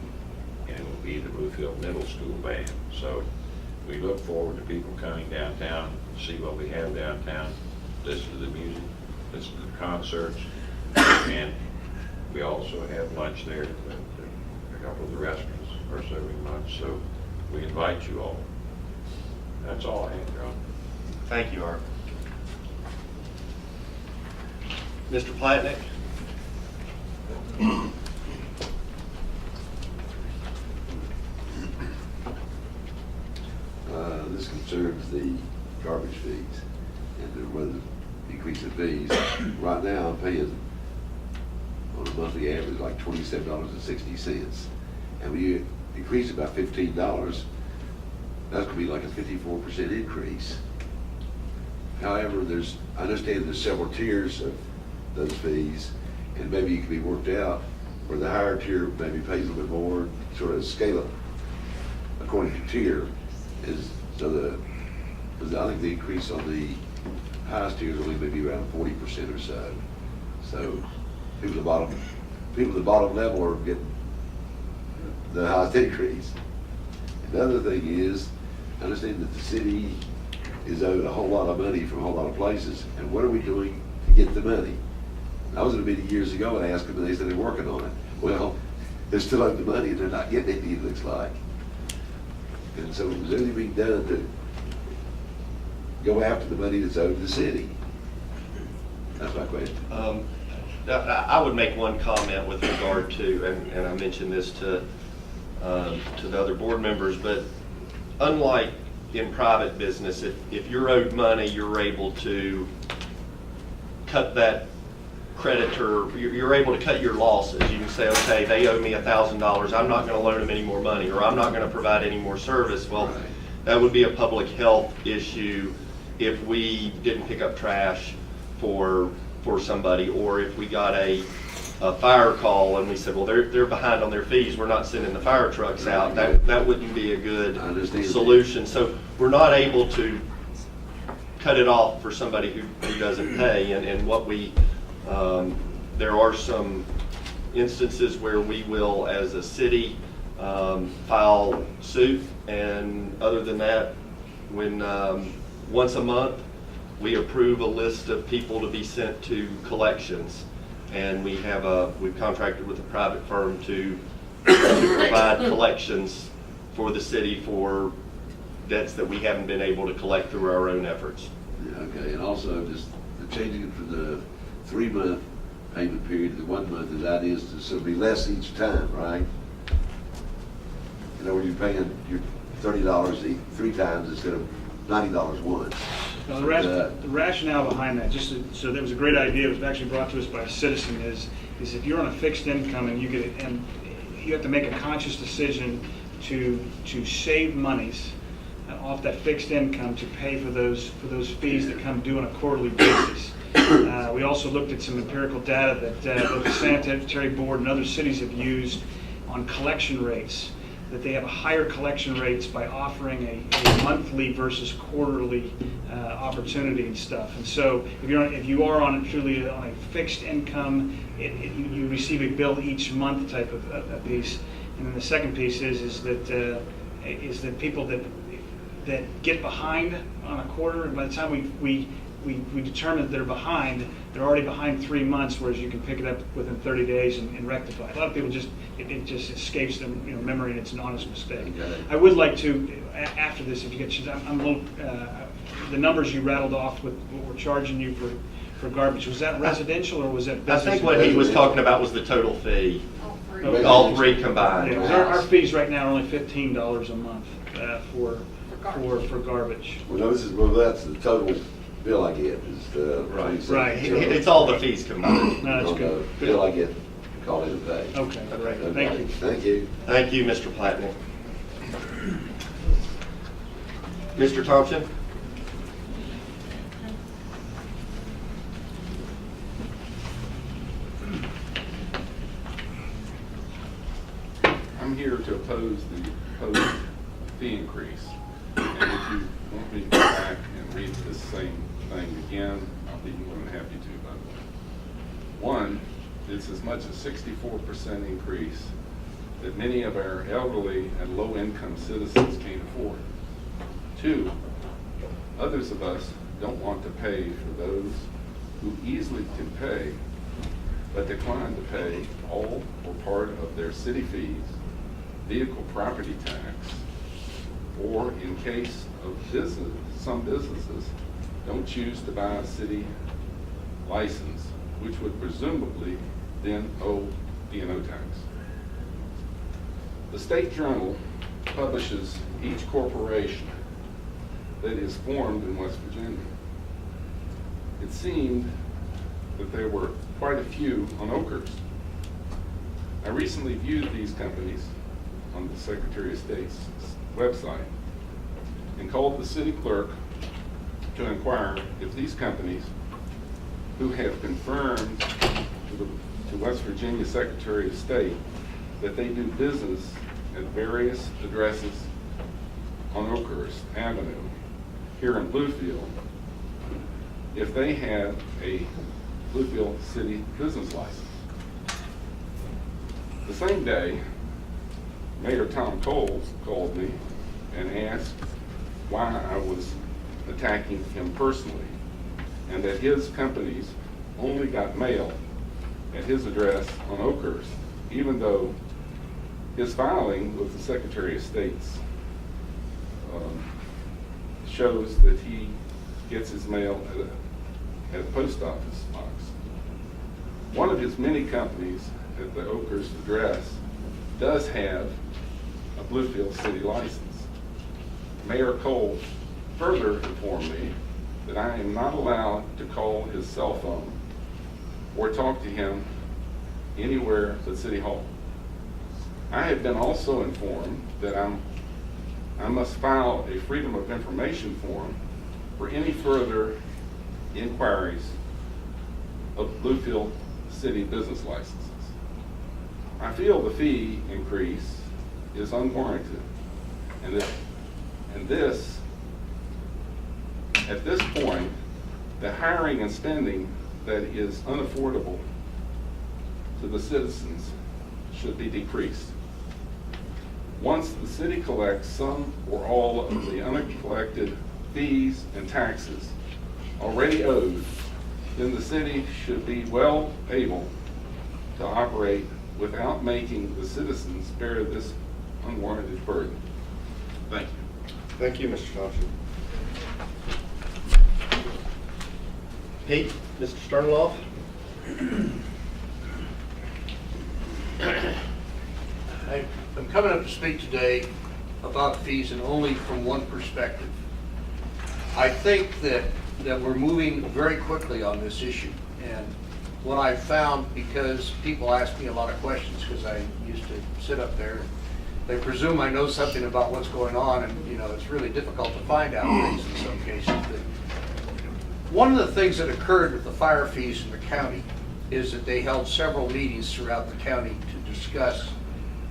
and it will be the Bluefield Middle School Band. So we look forward to people coming downtown, see what we have downtown, listen to the music, listen to the concerts, and we also have lunch there. A couple of the restaurants are serving lunch, so we invite you all. That's all I have, John. Thank you, Art. Mr. Platnick? This concerns the garbage fees and whether increase the fees. Right now, I'm paying on a monthly average like $27.60. And when you increase it by $15, that's going to be like a 54% increase. However, I understand there's several tiers of those fees, and maybe it can be worked out where the higher tier maybe pays a little bit more, sort of scale up according to tier. I think the increase on the highest tier is only maybe around 40% or so. So people at the bottom level are getting the highest increase. Another thing is, I understand that the city is owed a whole lot of money from a whole lot of places, and what are we doing to get the money? I was in a meeting years ago and asked them, and they said they're working on it. Well, they're still owed the money and they're not getting any, it looks like. And so is anything being done to go after the money that's owed to the city? That's my question. I would make one comment with regard to, and I mentioned this to the other board members, but unlike in private business, if you're owed money, you're able to cut that creditor, you're able to cut your losses. You can say, okay, they owe me $1,000, I'm not going to loan them any more money, or I'm not going to provide any more service. Well, Right. That would be a public health issue if we didn't pick up trash for somebody, or if we got a fire call and we said, well, they're behind on their fees, we're not sending the fire trucks out, that wouldn't be a good I understand. solution. So we're not able to cut it off for somebody who doesn't pay, and what we, there are some instances where we will, as a city, file suit, and other than that, when, once a month, we approve a list of people to be sent to collections, and we've contracted with a private firm to provide collections for the city for debts that we haven't been able to collect through our own efforts. Yeah, okay, and also just changing it from the 3-month payment period to 1 month, the idea is to, so it'll be less each time, right? You know, when you're paying your $30 3 times instead of $90 once. Now, the rationale behind that, so that was a great idea, it was actually brought to us by a citizen, is if you're on a fixed income and you get it, and you have to make a conscious decision to save monies off that fixed income to pay for those fees that come due on a quarterly basis. We also looked at some empirical data that both the Sanitary Board and other cities have used on collection rates, that they have higher collection rates by offering a monthly versus quarterly opportunity and stuff. And so if you are truly on a fixed income, you receive a bill each month type of a piece. And then the second piece is that people that get behind on a quarter, and by the time we determine that they're behind, they're already behind 3 months, whereas you can pick it up within 30 days and rectify it. A lot of people it just escapes them, memory, and it's an honest mistake. Okay. I would like to, after this, if you get a chance, I'm a little, the numbers you rattled off with what we're charging you for garbage, was that residential or was that I business? think what he was talking about was the total fee, Okay. all three combined. Yeah, 'cause our fees right now are only $15 a month for garbage. Well, that's the total bill I get, is the. Right. It's all the fees combined. No, that's On good. the bill I get, call in and pay. Okay, great, Okay, thank you. Thank you. Thank you, Mr. Plattner. Mr. Thompson? I'm here to oppose the proposed fee increase. And if you want me to go back and read this same thing again, I'll be more than happy to, by the way. One, it's as much as 64% increase that many of our elderly and low-income citizens can't afford. Two, others of us don't want to pay for those who easily can pay, but decline to pay all or part of their city fees, vehicle property tax, or in case of business, some businesses don't choose to buy a city license, which would presumably then owe D&O tax. The State Journal publishes each corporation that is formed in West Virginia. It seemed that there were quite a few on Oakhurst. I recently viewed these companies on the Secretary of State's website and called the city clerk to inquire if these companies, who have confirmed to West Virginia Secretary of State that they do business at various addresses on Oakhurst Avenue here in Bluefield, if they had a Bluefield city business license. The same day, Mayor Tom Cole called me and asked why I was attacking him personally, and that his companies only got mail at his address on Oakhurst, even though his filing with the Secretary of State's shows that he gets his mail at a post office box. One of his many companies at the Oakhurst address does have a Bluefield city license. Mayor Cole further informed me that I am not allowed to call his cell phone or talk to him anywhere but City Hall. I have been also informed that I must file a Freedom of Information form for any further inquiries of Bluefield city business licenses. I feel the fee increase is unwarranted, and this, at this point, the hiring and spending that is unaffordable to the citizens should be decreased. Once the city collects some or all of the uncollected fees and taxes already owed, then the city should be well able to operate without making the citizens bear this unwarranted burden. Thank you. Thank you, Mr. Thompson. Pete, Mr. Sternloff? I'm coming up to speak today about fees and only from one perspective. I think that we're moving very quickly on this issue. And what I've found, because people ask me a lot of questions, because I used to sit up there, they presume I know something about what's going on, and you know, it's really difficult to find out things in some cases. But one of the things that occurred with the fire fees in the county is that they held several meetings throughout the county to discuss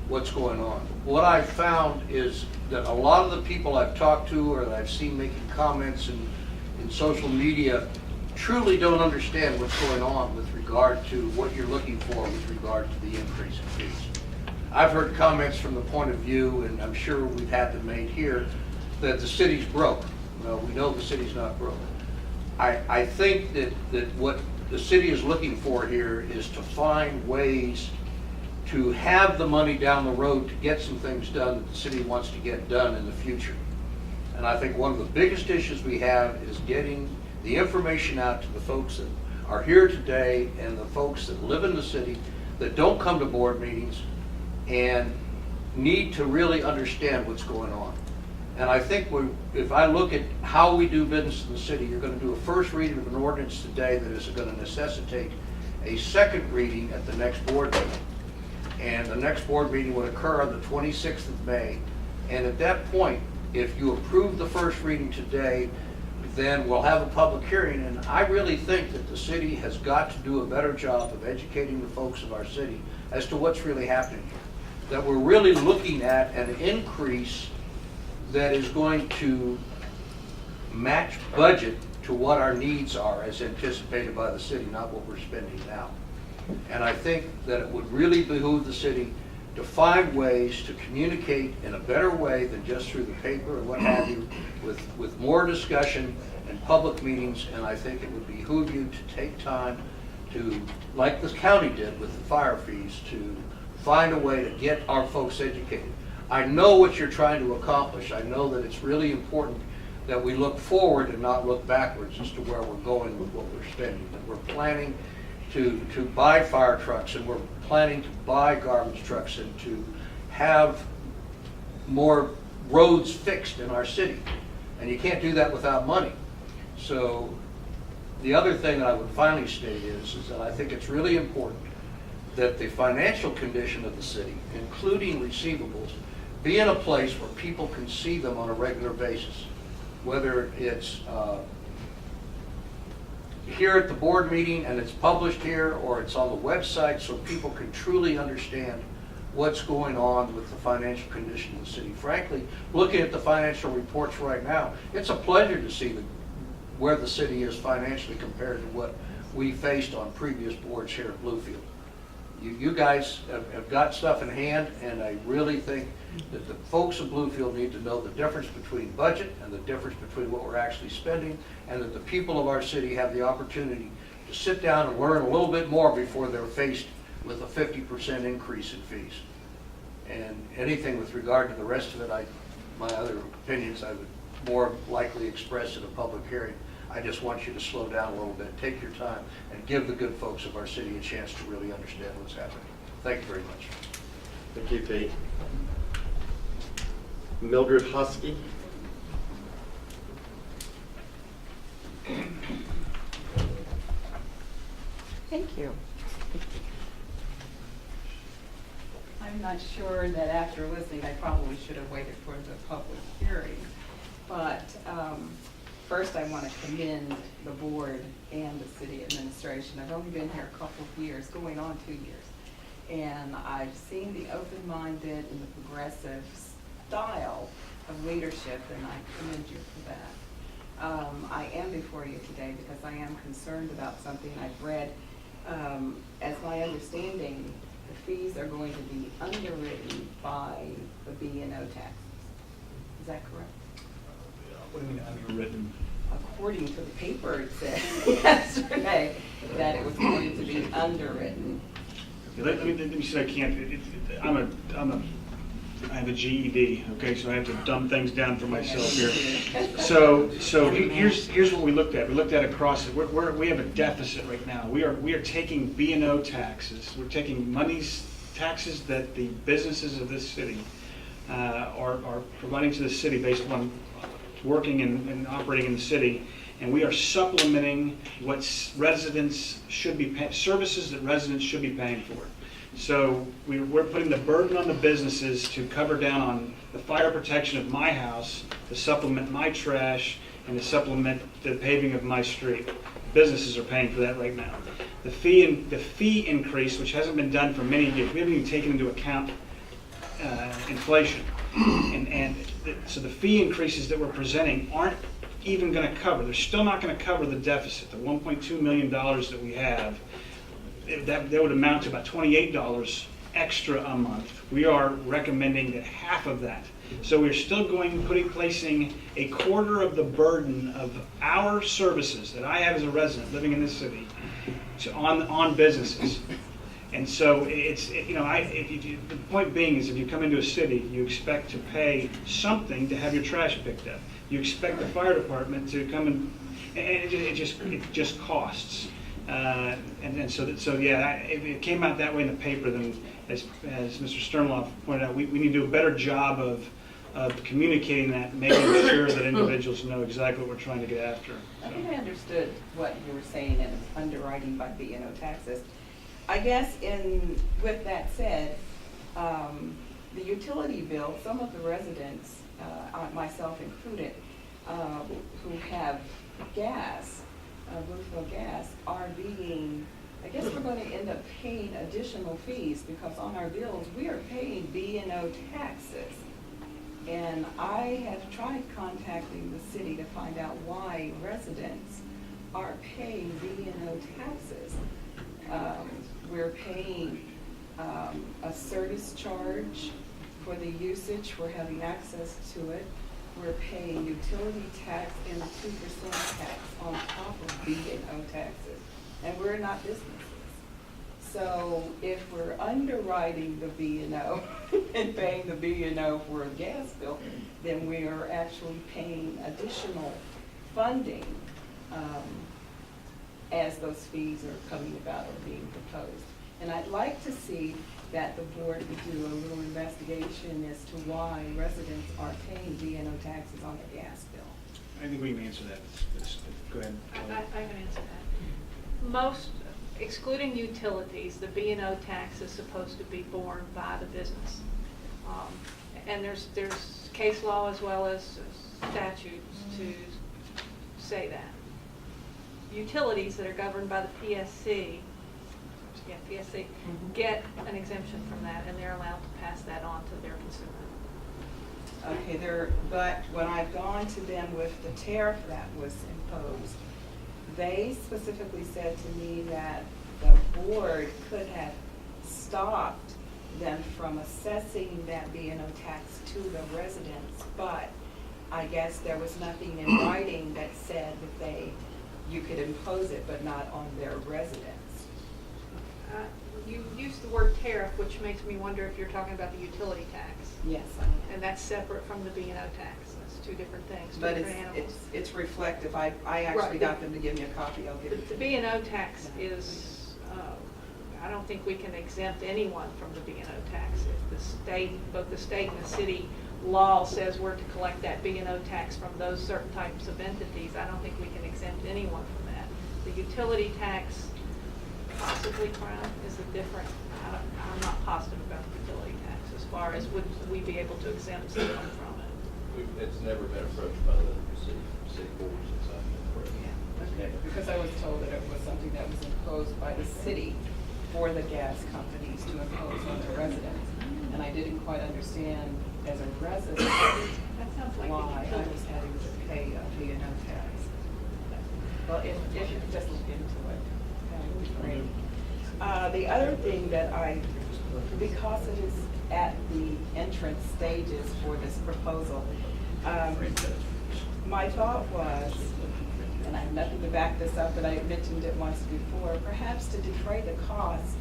what's going on. What I've found is that a lot of the people I've talked to or that I've seen making comments in social media truly don't understand what's going on with regard to what you're looking for with regard to the increase in fees. I've heard comments from the point of view, and I'm sure we've had them made here, that the city's broke. Well, we know the city's not broke. I think that what the city is looking for here is to find ways to have the money down the road to get some things done that the city wants to get done in the future. And I think one of the biggest issues we have is getting the information out to the folks that are here today and the folks that live in the city that don't come to board meetings and need to really understand what's going on. And I think if I look at how we do business in the city, you're going to do a first reading of an ordinance today that is going to necessitate a second reading at the next board meeting. And the next board meeting would occur on the 26th of May. And at that point, if you approve the first reading today, then we'll have a public hearing. And I really think that the city has got to do a better job of educating the folks of our city as to what's really happening here. That we're really looking at an increase that is going to match budget to what our needs are as anticipated by the city, not what we're spending now. And I think that it would really behoove the city to find ways to communicate in a better way than just through the paper or what have you, with more discussion and public meetings. And I think it would behoove you to take time to, like the county did with the fire fees, to find a way to get our folks educated. I know what you're trying to accomplish. I know that it's really important that we look forward and not look backwards as to where we're going with what we're spending. That we're planning to buy fire trucks, and we're planning to buy garbage trucks, and to have more roads fixed in our city. And you can't do that without money. So the other thing that I would finally state is that I think it's really important that the financial condition of the city, including receivables, be in a place where people can see them on a regular basis. Whether it's here at the board meeting and it's published here, or it's on the website, so people can truly understand what's going on with the financial condition of the city. Frankly, looking at the financial reports right now, it's a pleasure to see where the city is financially compared to what we faced on previous boards here at Bluefield. You guys have got stuff in hand, and I really think that the folks of Bluefield need to know the difference between budget and the difference between what we're actually spending, and that the people of our city have the opportunity to sit down and learn a little bit more before they're faced with a 50% increase in fees. And anything with regard to the rest of it, my other opinions I would more likely express in a public hearing. I just want you to slow down a little bit, take your time, and give the good folks of our city a chance to really understand what's happening. Thank you very much. Thank you, Pete. Mildred Husky. Thank you. I'm not sure that after listening, I probably should have waited for the public hearing, but First, I want to commend the board and the city administration. I've only been here a couple of years, going on 2 years. And I've seen the open-minded and the progressive style of leadership, and I commend you for that. I am before you today because I am concerned about something I've read. As my understanding, the fees are going to be underwritten by the B&O taxes. Is that correct? What do you mean underwritten? According to the paper, it said yesterday that it was going to be underwritten. Okay, let me say I can't, I have a GED, okay, so I have to dumb things down for myself here. So here's what we looked at. We looked at across it. We have a deficit right now. We are taking B&O taxes. We're taking taxes that the businesses of this city are providing to the city based on working and operating in the city, and we are supplementing what residents should be paying, services that residents should be paying for. So we're putting the burden on the businesses to cover down on the fire protection of my house, to supplement my trash, and to supplement the paving of my street. Businesses are paying for that right now. The fee increase, which hasn't been done for many years, we haven't even taken into account inflation. So the fee increases that we're presenting aren't even going to cover. They're still not going to cover the deficit, the $1.2 million that we have. That would amount to about $28 extra a month. We are recommending that half of that. So we're still placing a quarter of the burden of our services that I have as a resident living in this city on businesses. And so the point being is, if you come into a city, you expect to pay something to have your trash picked up. You expect the fire department to come and it just costs. If it came out that way in the paper, then as Mr. Sternloff pointed out, we need to do a better job of communicating that, making sure that individuals know exactly what we're trying to get after. I think I understood what you were saying in underwriting by B&O taxes. I guess with that said, the utility bill, some of the residents, myself included, who have gas, Bluefield gas, are being, I guess we're going to end up paying additional fees because on our bills we are paying B&O taxes. And I have tried contacting the city to find out why residents are paying B&O taxes. We're paying a service charge for the usage, we're having access to it. We're paying utility tax and a 2% tax on top of B&O taxes. And we're not businesses. So if we're underwriting the B&O and paying the B&O for a gas bill, then we are actually paying additional funding as those fees are coming about or being proposed. And I'd like to see that the board would do a little investigation as to why residents are paying B&O taxes on their gas bill. I think we can answer that. Go ahead. I can answer that. Most, excluding utilities, the B&O tax is supposed to be borne by the business. And there's case law as well as statutes to say that. Utilities that are governed by the PSC, get an exemption from that, and they're allowed to pass that on to their consumer. Okay, but when I've gone to them with the tariff that was imposed, they specifically said to me that the board could have stopped them from assessing that B&O tax to the residents, but I guess there was nothing in writing that said that you could impose it, but not on their residents. You used the word tariff, which makes me wonder if you're talking about the utility tax. Yes, I am. And that's separate from the B&O tax. That's two different things, two But different animals. it's reflective. I actually got them to give me a copy. I'll give it to The you. B&O tax is, I don't think we can exempt anyone from the B&O tax. If the state, both the state and the city law says we're to collect that B&O tax from those certain types of entities, I don't think we can exempt anyone from that. The utility tax, possibly, Crown, is a different, I'm not positive about the utility tax as far as would we be able to exempt someone from it. It's never been approached by the city boards. city for the gas companies to impose on their residents. And I didn't quite understand as a resident why I was having to pay a B&O tax. Well, if you could just look into it, that would be great. The other thing that because it is at the entrance stages for this proposal, my thought was, and I have nothing to back this up, but I mentioned it once before, perhaps to defray the cost,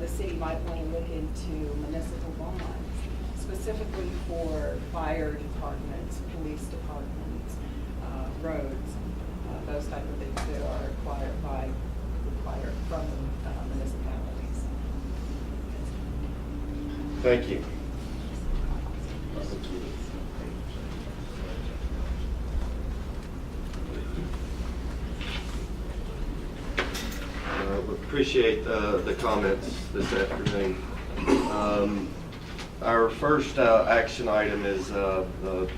the city might want to look into municipal bonds, specifically for fire departments, police departments, roads, those type of things that are required from the municipalities. Thank you. We appreciate the comments this afternoon. Our first action item is the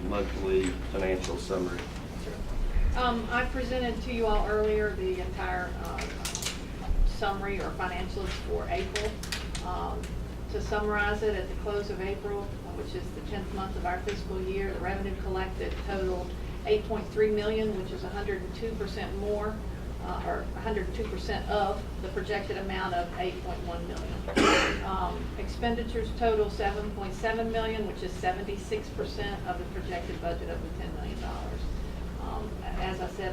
monthly financial summary. I presented to you all earlier the entire summary or financials for April. To summarize it, at the close of April, which is the 10th month of our fiscal year, the revenue collected totaled $8.3 million, which is 102% more, or 102% of the projected amount of $8.1 million. Expenditures total $7.7 million, which is 76% of the projected budget of the $10 million. As I said,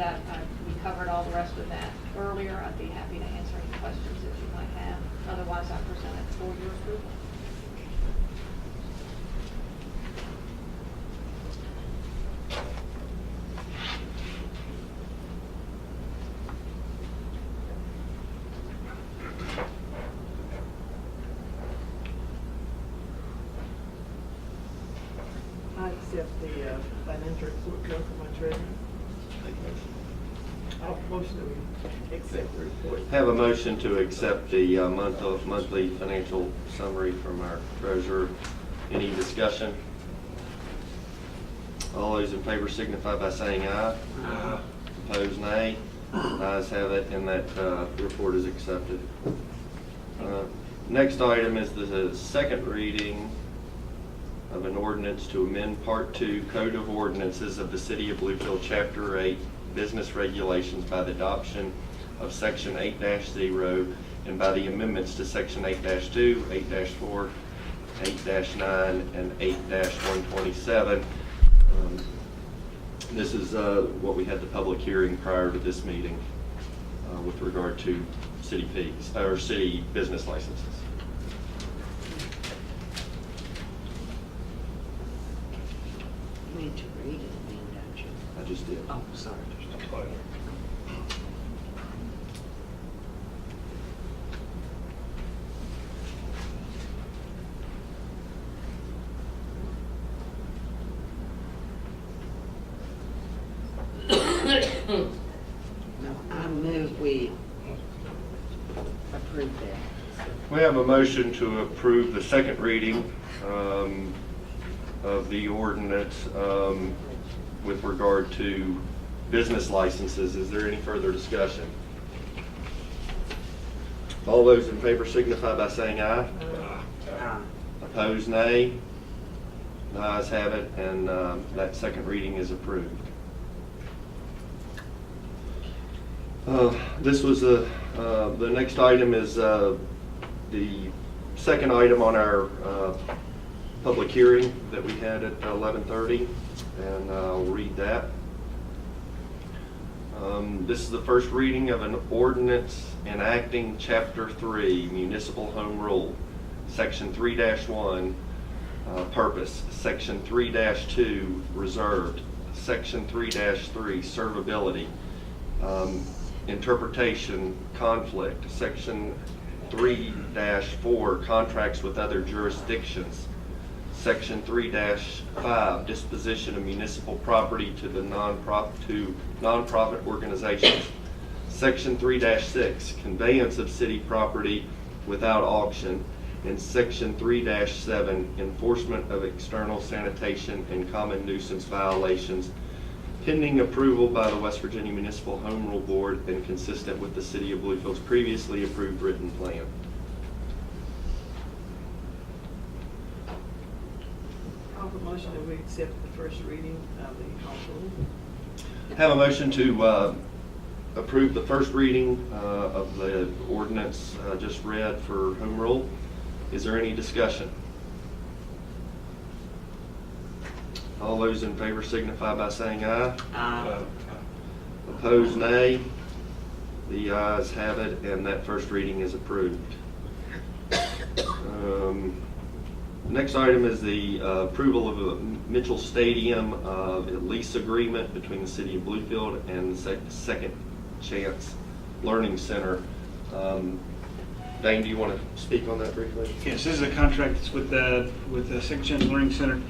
we covered all the rest of that earlier. I'd be happy to answer any questions that you might have. Otherwise, I present it for your approval. I accept the financial report from my treasurer. I'll motion to accept the report. Have a motion to accept the monthly financial summary from our treasurer. Any discussion? All those in favor signify by saying aye. Aye. Opposed, nay. Ayes have it, and that report is accepted. Next item is the second reading of an ordinance to amend Part 2 Code of Ordinances of the City of Bluefield, Chapter 8, Business Regulations by the adoption of Section 8-0 and by the amendments to Section 8-2, 8-4, 8-9, and 8-127. This is what we had the public hearing prior to this meeting with regard to city fees, or city business licenses. You need to read it, don't you? I just did. Oh, sorry. No, I move we approve that. We have a motion to approve the second reading of the ordinance with regard to business licenses. Is there any further discussion? All those in favor signify by saying aye. Aye. Opposed, nay. The ayes have it, and that second reading is approved. This was the next item is the second item on our public hearing that we had at 11:30, and I'll read that. This is the first reading of an ordinance enacting Chapter 3 Municipal Home Rule, Section 3-1, Purpose, Section 3-2, Reserved, Section 3-3, Servability, Interpretation, Conflict, Section 3-4, Contracts with Other Jurisdictions, Section 3-5, Disposition of Municipal Property to the nonprofit organizations, Section 3-6, Conveyance of City Property without auction, and Section 3-7, Enforcement of External Sanitation and Common Nuisance Violations pending approval by the West Virginia Municipal Home Rule Board and consistent with the City of Bluefield's previously approved written plan. I'll have a motion that we accept the first reading of the home rule. Have a motion to approve the first reading of the ordinance just read for home rule. Is there any discussion? All those in favor signify by saying aye. Aye. Opposed, nay. The ayes have it, and that first reading is approved. Next item is the approval of a Mitchell Stadium lease agreement between the City of Bluefield and the Second Chance Learning Center. Dane, do you want to speak on that briefly? Yes, this is a contract that's with the Second Chance Learning Center.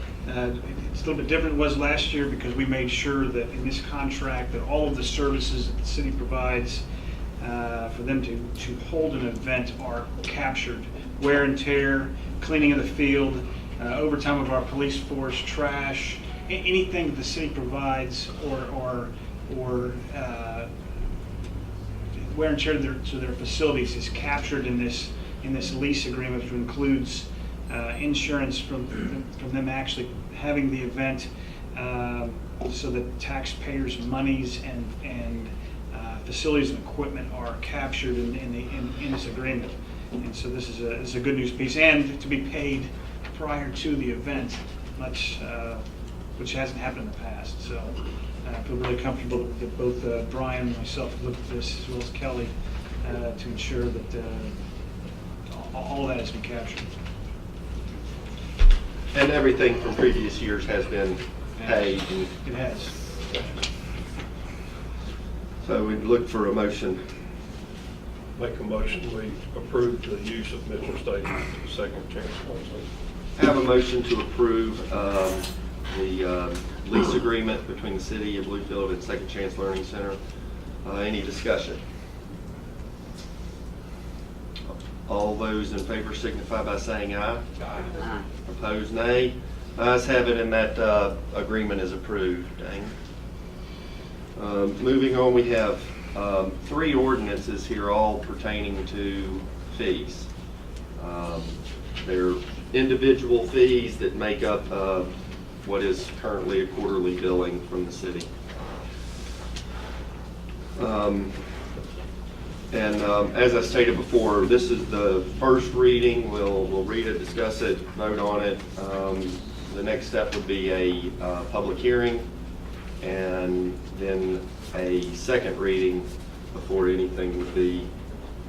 It's a little bit different than it was last year because we made sure that in this contract that all of the services that the city provides for them to hold an event are captured. Wear and tear, cleaning of the field, overtime of our police force, trash, anything that the city provides or wear and tear to their facilities is captured in this lease agreement, which includes insurance from them actually having the event, so that taxpayers' monies and facilities and equipment are captured in this agreement. And so this is a good news piece, and to be paid prior to the event, which hasn't happened in the past. So I feel really comfortable that both Brian and myself have looked at this, as well as Kelly, to ensure that all of that has been captured. And everything from previous years has been paid. It has. So we'd look for a motion. Make a motion, we approve the use of Mitchell Stadium for the Second Chance Learning Center. Have a motion to approve the lease agreement between the City of Bluefield and Second Chance Learning Center. Any discussion? All those in favor signify by saying aye. Aye. Opposed, nay. Ayes have it, and that agreement is approved. Dang. Moving on, we have 3 ordinances here, all pertaining to fees. They're individual fees that make up what is currently a quarterly billing from the city. As I stated before, this is the first reading. We'll read it, discuss it, vote on it. The next step would be a public hearing, and then a second reading before anything would be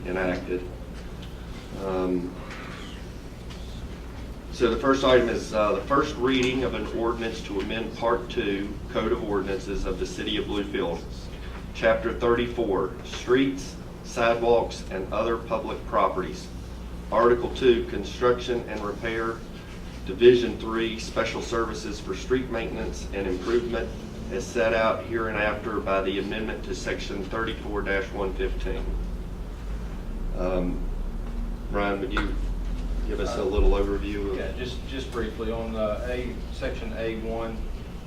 enacted. So the first item is the first reading of an ordinance to amend Part 2 Code of Ordinances of the City of Bluefield, Chapter 34, Streets, Sidewalks, and Other Public Properties. Article 2, Construction and Repair. Division 3, Special Services for Street Maintenance and Improvement, as set out hereinafter by the amendment to Section 34-115. Ryan, would you give us a little overview of? Yeah, just briefly on Section A1,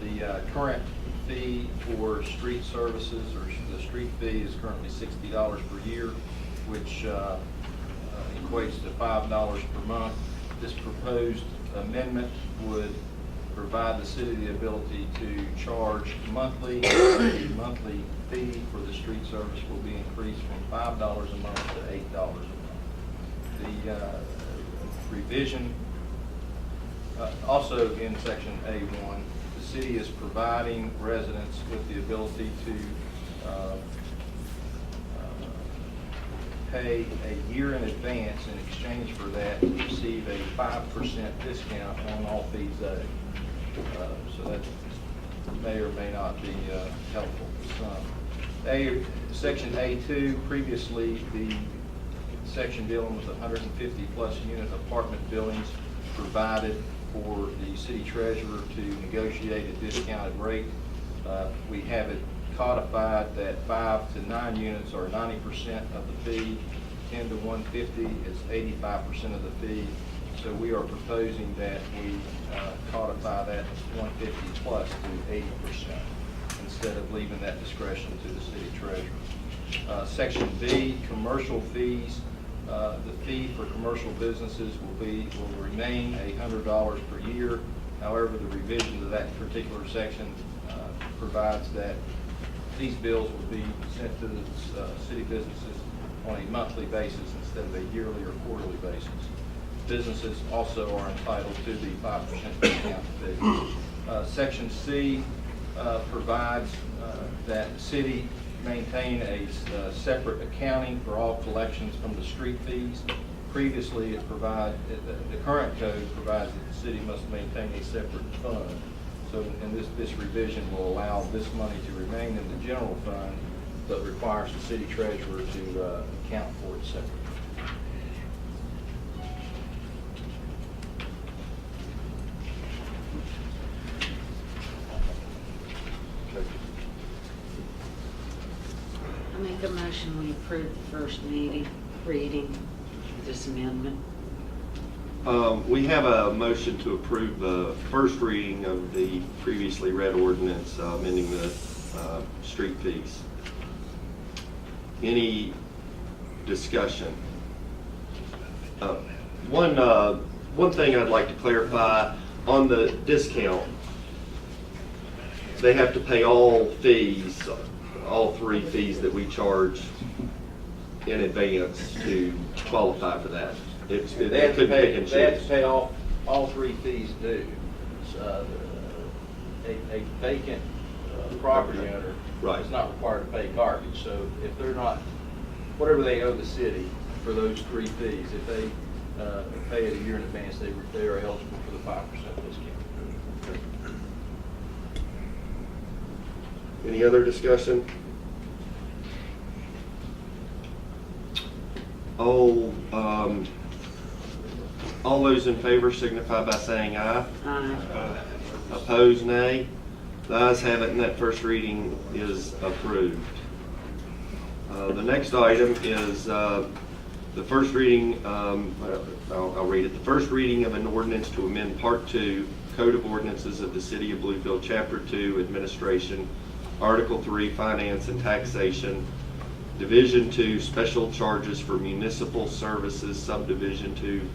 the current fee for street services, or the street fee, is currently $60 per year, which equates to $5 per month. This proposed amendment would provide the city the ability to charge monthly. The monthly fee for the street service will be increased from $5 a month to $8 a month. The revision, also in Section A1, the city is providing residents with the ability to pay a year in advance. In exchange for that, receive a 5% discount on all fees owed. So that may or may not be helpful to some. Section A2, previously the section dealing with 150-plus unit apartment buildings provided for the city treasurer to negotiate a discounted rate. We have it codified that 5 to 9 units are 90% of the fee, 10 to 150 is 85% of the fee. So we are proposing that we codify that 150 plus to 80%. And instead of leaving that discretion to the city treasurer. Section B, commercial fees. The fee for commercial businesses will remain $100 per year. However, the revision to that particular section provides that these bills will be sent to the city businesses on a monthly basis instead of a yearly or quarterly basis. Businesses also are entitled to the 5% discount fee. Section C provides that the city maintain a separate accounting for all collections from the street fees. Previously, the current code provides that the city must maintain a separate fund. So, and this revision will allow this money to remain in the general fund, but requires the city treasurer to account for it separately. I make a motion we approve the first reading of this amendment. We have a motion to approve the first reading of the previously read ordinance amending the street fees. Any discussion? One thing I'd like to clarify on the discount, they have to pay all fees, all three fees that we charge in advance to qualify for that. They have to pay all three fees due. A vacant property owner is not required to pay garbage. So if they're not, whatever they owe the city for those three fees, if they pay it a year in advance, they are eligible for the 5% discount. Any other discussion? All those in favor signify by saying aye. Aye. Opposed, nay. The ayes have it, and that first reading is approved. The next item is the first reading, I'll read it. The first reading of an ordinance to amend Part 2, Code of Ordinances of the City of Bluefield, Chapter 2, Administration, Article 3, Finance and Taxation, Division 2, Special Charges for Municipal Services, Subdivision 2,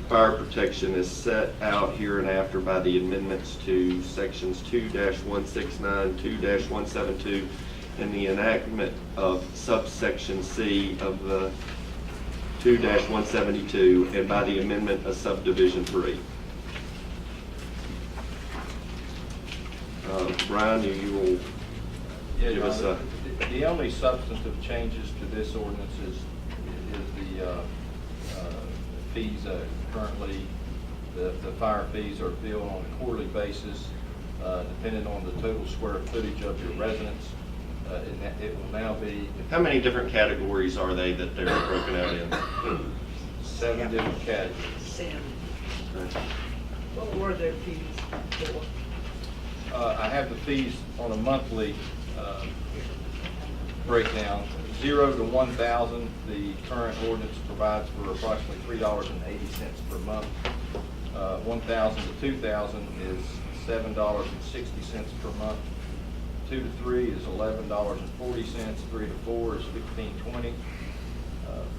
Fire Protection is set out hereinafter by the amendments to Sections 2-169, 2-172, and the enactment of subsection C of the 2-172, and by the amendment of Subdivision 3. Brian, you will give us a... The only substantive changes to this ordinance is the fees. Currently, the fire fees are billed on a quarterly basis, depending on the total square footage of your residence. And it will now be... How many different categories are they that they're broken out in? 7 different categories. 7. What were their fees for? I have the fees on a monthly breakdown. 0 to 1,000, the current ordinance provides for approximately $3.80 per month. 1,000 to 2,000 is $7.60 per month. 2 to 3 is $11.40. 3 to 4 is $15.20.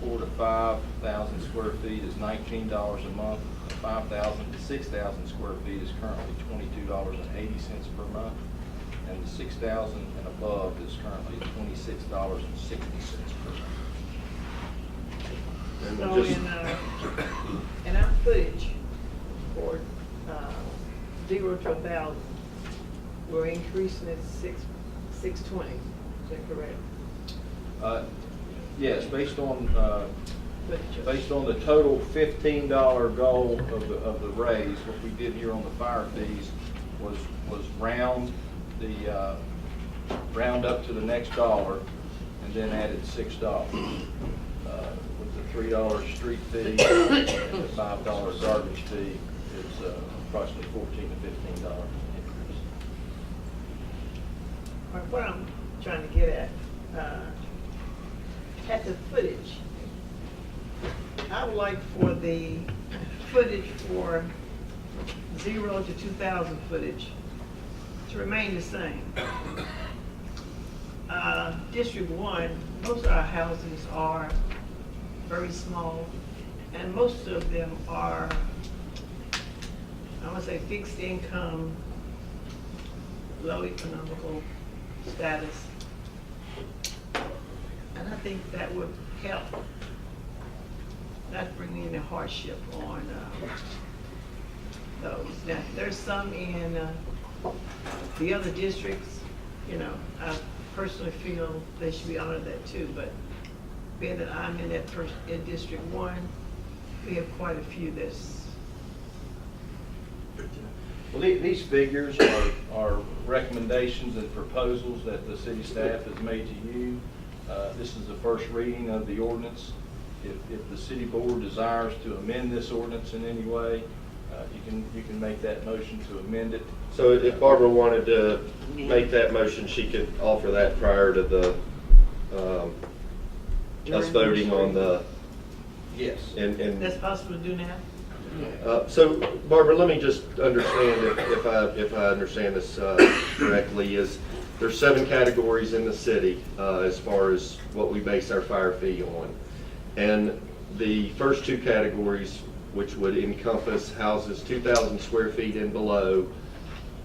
4 to 5,000 square feet is $19 a month. 5,000 to 6,000 square feet is currently $22.80 per month. And the 6,000 and above is currently $26.60 per month. So in our footage for 0 to 1,000, we're increasing it $6.20. Is that correct? Yes, based on the total $15 goal of the raise, what we did here on the fire fees was round up to the next dollar, and then added $6 with the $3 street fee and the $5 garbage fee. It's approximately $14 to $15 increase. What I'm trying to get at the footage, I would like for the footage for 0 to 2,000 footage to remain the same. District 1, most of our houses are very small, and most of them are, I want to say, fixed income, low economical status. And I think that would help not bring any hardship on those. Now, there's some in the other districts, you know, I personally feel they should be honored that too, but being that I'm in that in District 1, we have quite a few that's. Well, these figures are recommendations and proposals that the city staff has made to you. This is the first reading of the ordinance. If the city board desires to amend this ordinance in any way, you can make that motion to amend it. So if Barbara wanted to make that motion, she could offer that prior to the, us voting on the. Yes. And That's possible to do now? so Barbara, let me just understand if I understand this correctly, is there's 7 categories in the city as far as what we base our fire fee on. And the first 2 categories, which would encompass houses 2,000 square feet and below,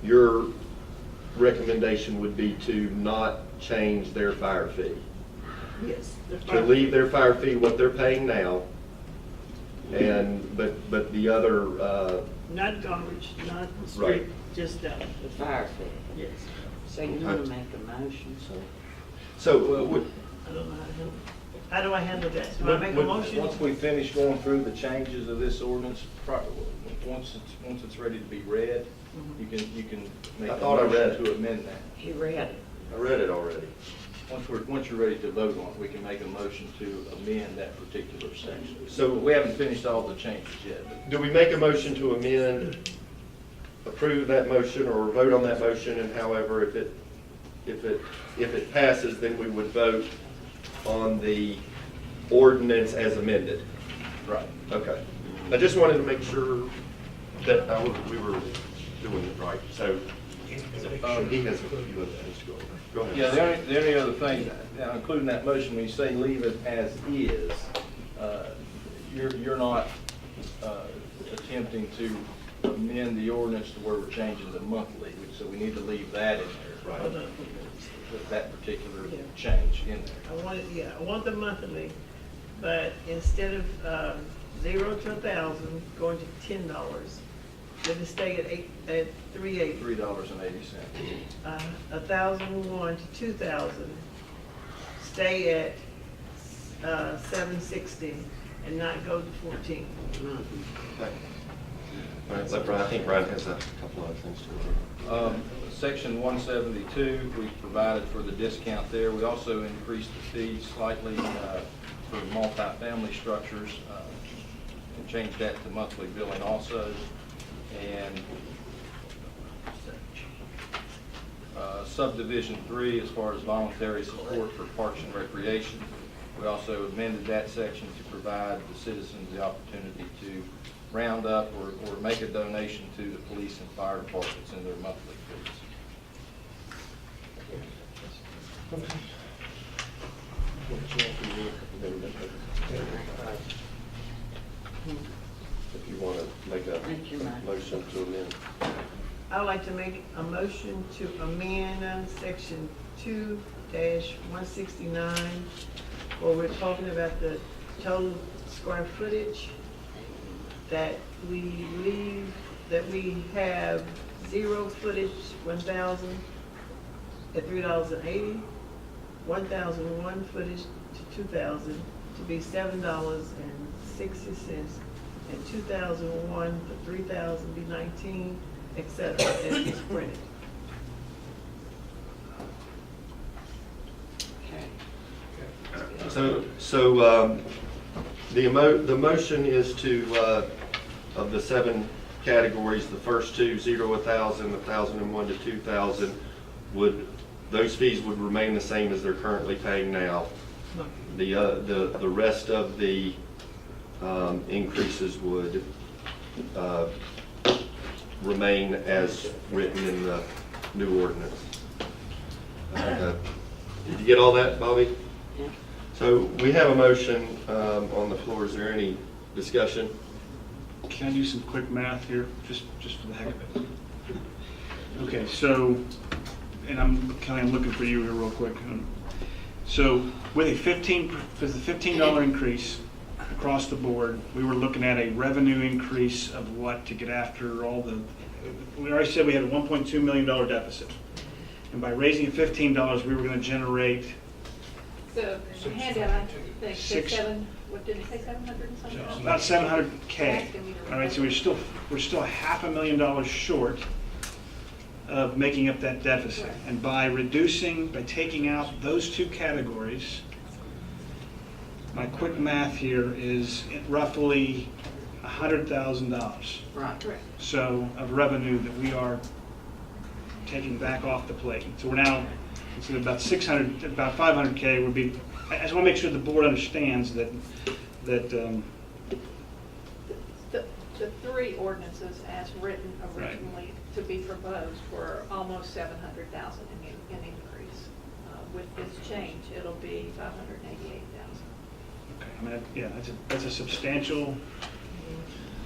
your recommendation would be to not change their fire fee. Yes. To leave their fire fee what they're paying now, and but the other Not garbage, not Right. street, just The fire fee. yes. So you want to make a motion, so I don't know how to do it. How do I handle that? Do I make a motion? Once we finish going through the changes of this ordinance, once it's ready to be read, you can make I a thought I read motion it. to amend that. He read it. I read it already. Once you're ready to vote on it, we can make a motion to amend that particular section. So- we haven't finished all the changes yet, but Do we make a motion to amend, approve that motion, or vote on that motion, and however, if it passes, then we would vote on the ordinance as amended? right. Okay. I just wanted to make sure that we were doing it right, so he has a few other things to go over. Go ahead. Yeah, the only other thing, now including that motion, when you say leave it as is, you're not attempting to amend the ordinance to where we're changing the monthly, so we need to leave that in there, right? With that particular change in there. I want the monthly, but instead of 0 to 1,000, going to $10, let it stay at $3.80. $3.80. 1,001 to 2,000, stay at $7.60 and not go to 14. Okay. All right, let Brian, I think Brian has a couple other things to go over. Section 172, we provided for the discount there. We also increased the fee slightly for multifamily structures and changed that to monthly billing also. And subdivision 3, as far as voluntary support for parks and recreation, we also amended that section to provide the citizens the opportunity to round up or make a donation to the police and fire departments in their monthly fees. If you want to make a motion to amend. I would like to make a motion to amend section 2-169, where we're talking about the total square footage, that we leave, that we have 0 footage, 1,000 at $3.80, 1,001 footage to 2,000 to be $7.60, and 2,001 to 3,000 be 19, etc. as it's printed. So the motion is to, of the 7 categories, the first 2, 0, 1,000, 1,001 to 2,000, those fees would remain the same as they're currently paying now. The rest of the increases would remain as written in the new ordinance. Did you get all that, Bobby? Yeah. So we have a motion on the floor. Is there any discussion? Can I do some quick math here, just for the heck of it? Okay, so, and Kelly, I'm looking for you here real quick. So with a $15 increase across the board, we were looking at a revenue increase of what to get after all the, we already said we had a $1.2 million deficit. And by raising it $15, we were going to generate The handout, I think, Six- said what did it say, 700 and something? about $700K. All right, so we're still $500,000 short of making up that deficit. And by taking out those two categories, my quick math here is roughly $100,000. Right. Correct. So of revenue that we are taking back off the plate. So we're now, instead of about 600, about 500K would be, I just want to make sure the board understands that The three ordinances as written originally to be proposed were almost 700,000 in increase. With this change, it'll be 588,000. okay, I mean, yeah, that's a substantial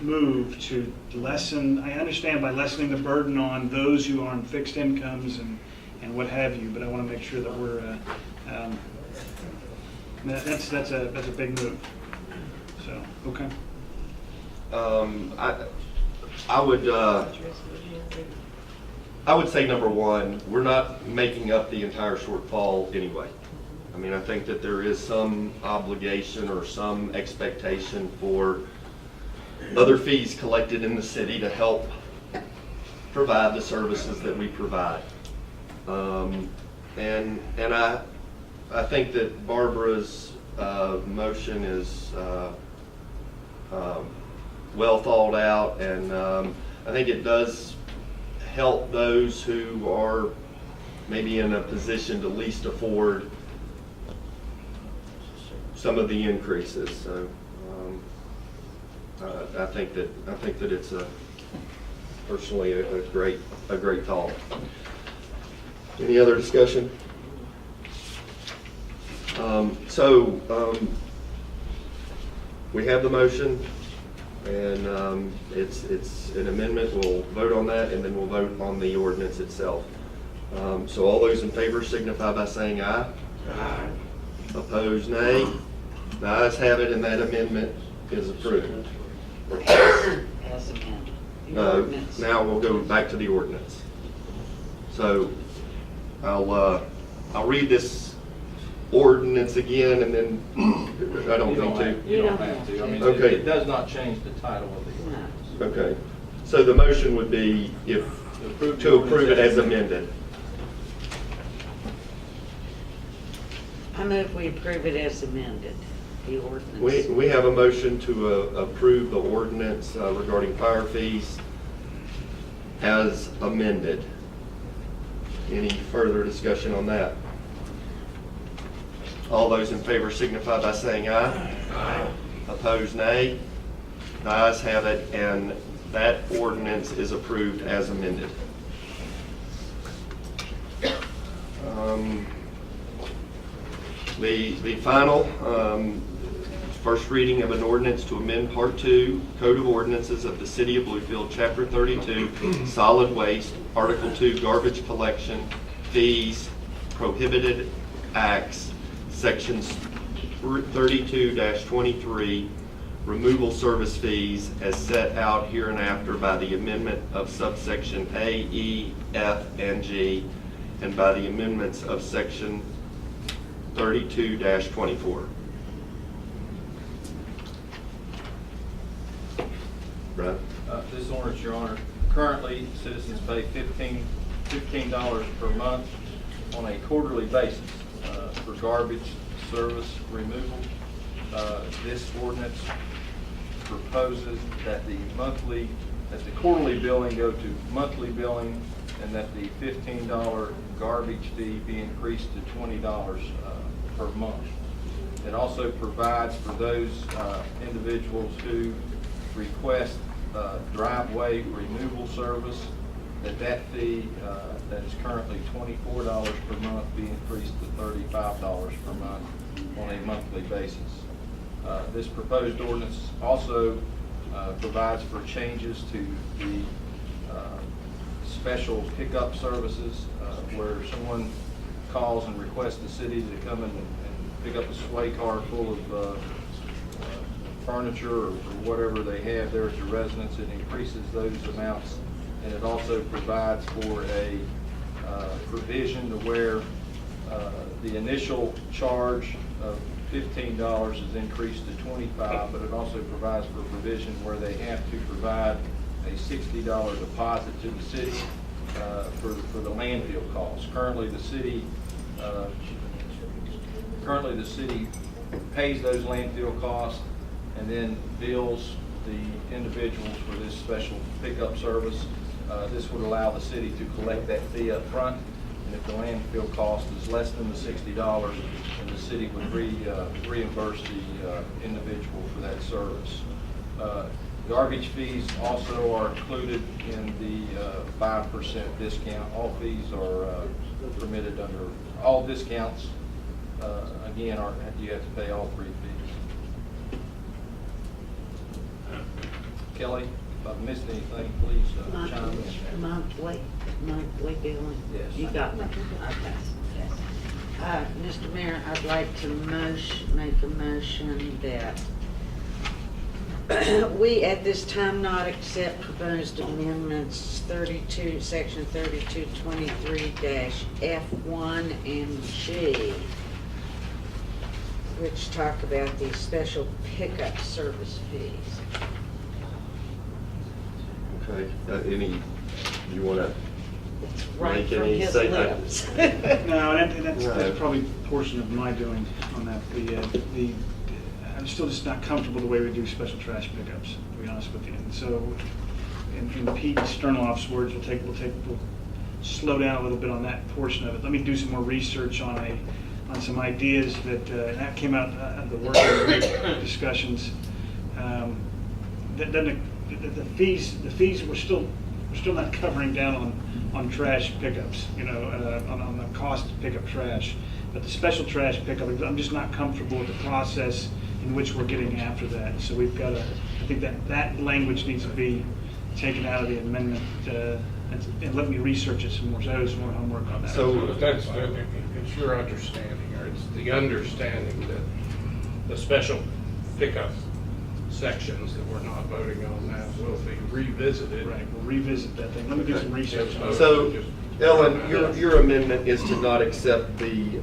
move to lessen, I understand by lessening the burden on those who are on fixed incomes and what have you, but I want to make sure that we're, that's a big move. So, okay. I would say number one, we're not making up the entire shortfall anyway. I mean, I think that there is some obligation or some expectation for other fees collected in the city to help provide the services that we provide. And I think that Barbara's motion is well thought out, and I think it does help those who are maybe in a position to least afford some of the increases. So I think that it's personally a great thought. Any other discussion? We have the motion, and it's an amendment. We'll vote on that, and then we'll vote on the ordinance itself. So all those in favor signify by saying aye. Aye. Opposed, nay. The ayes have it, and that amendment is approved. As amended. The ordinance. Now we'll go back to the ordinance. So I'll read this ordinance again, and then I don't think to. You don't have to. I mean, Okay. it does not change the title of the ordinance. Okay. So the motion would be to approve it as amended. I move we approve it as amended, the ordinance. We have a motion to approve the ordinance regarding fire fees as amended. Any further discussion on that? All those in favor signify by saying aye. Aye. Opposed, nay. The ayes have it, and that ordinance is approved as amended. The final first reading of an ordinance to amend Part 2 Code of Ordinances of the City of Bluefield, Chapter 32, Solid Waste, Article 2, Garbage Collection, Fees, Prohibited Acts, Sections 32-23, Removal Service Fees, as set out hereinafter by the amendment of subsection A, E, F, and G, and by the amendments of Section 32-24. Brian? This ordinance, Your Honor, currently citizens pay $15 per month on a quarterly basis for garbage service removal. This ordinance proposes that the quarterly billing go to monthly billing, and that the $15 garbage fee be increased to $20 per month. It also provides for those individuals who request driveway removal service that fee that is currently $24 per month be increased to $35 per month on a monthly basis. This proposed ordinance also provides for changes to the special pickup services where someone calls and requests the city to come and pick up a sway car full of furniture or whatever they have there at the residence. It increases those amounts, and it also provides for a provision to where the initial charge of $15 is increased to $25, but it also provides for a provision where they have to provide a $60 deposit to the city for the landfill costs. Currently, the city pays those landfill costs and then bills the individuals for this special pickup service. This would allow the city to collect that fee up front, and if the landfill cost is less than the $60, then the city would reimburse the individual for that service. Garbage fees also are included in the 5% discount. All fees are permitted under, all discounts, again, you have to pay all 3 fees. Kelly, if I've missed anything, please chime in. Monthly billing? Yes. You got me? Okay. Mr. Mayor, I'd like to make a motion that we at this time not accept proposed amendments 32, section 3223-F1 and G, which talk about the special pickup service fees. Okay, you want to It's right make from any his statement? lips. No, that's Right. probably a portion of my doing on that. I'm still just not comfortable the way we do special trash pickups, to be honest with you. And so, in Pete Sternloff's words, we'll slow down a little bit on that portion of it. Let me do some more research on some ideas that came out of the working group discussions. Then the fees we're still not covering down on trash pickups, on the cost to pick up trash. But the special trash pickup, I'm just not comfortable with the process in which we're getting after that. So we've got I think that language needs to be taken out of the amendment, and let me research it some more. So I owe some more homework on that. So that's, it's your understanding, or it's the understanding that the special pickup sections that we're not voting on now will be revisited. Right, we'll revisit that thing. Let me do some research on it. So, Ellen, your amendment is to not accept the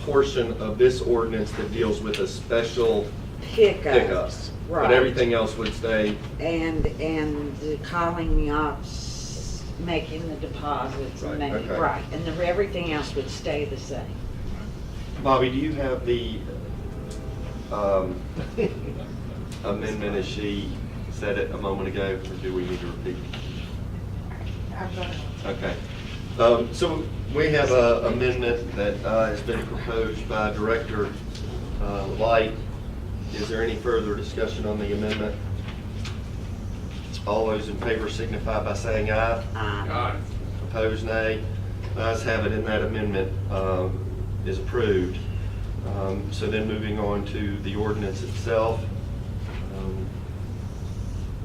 portion of this ordinance that deals with a special pickups. Right. But everything else would stay. And the calling the ops, making the deposits, and Right, making, okay. right, and everything else would stay the same. Bobby, do you have the amendment as she said it a moment ago, or do we need to repeat? Okay. So we have an amendment that has been proposed by Director Light. Is there any further discussion on the amendment? All those in favor signify by saying aye. Aye. Opposed, nay. Ayes have it, and that amendment is approved. So then moving on to the ordinance itself.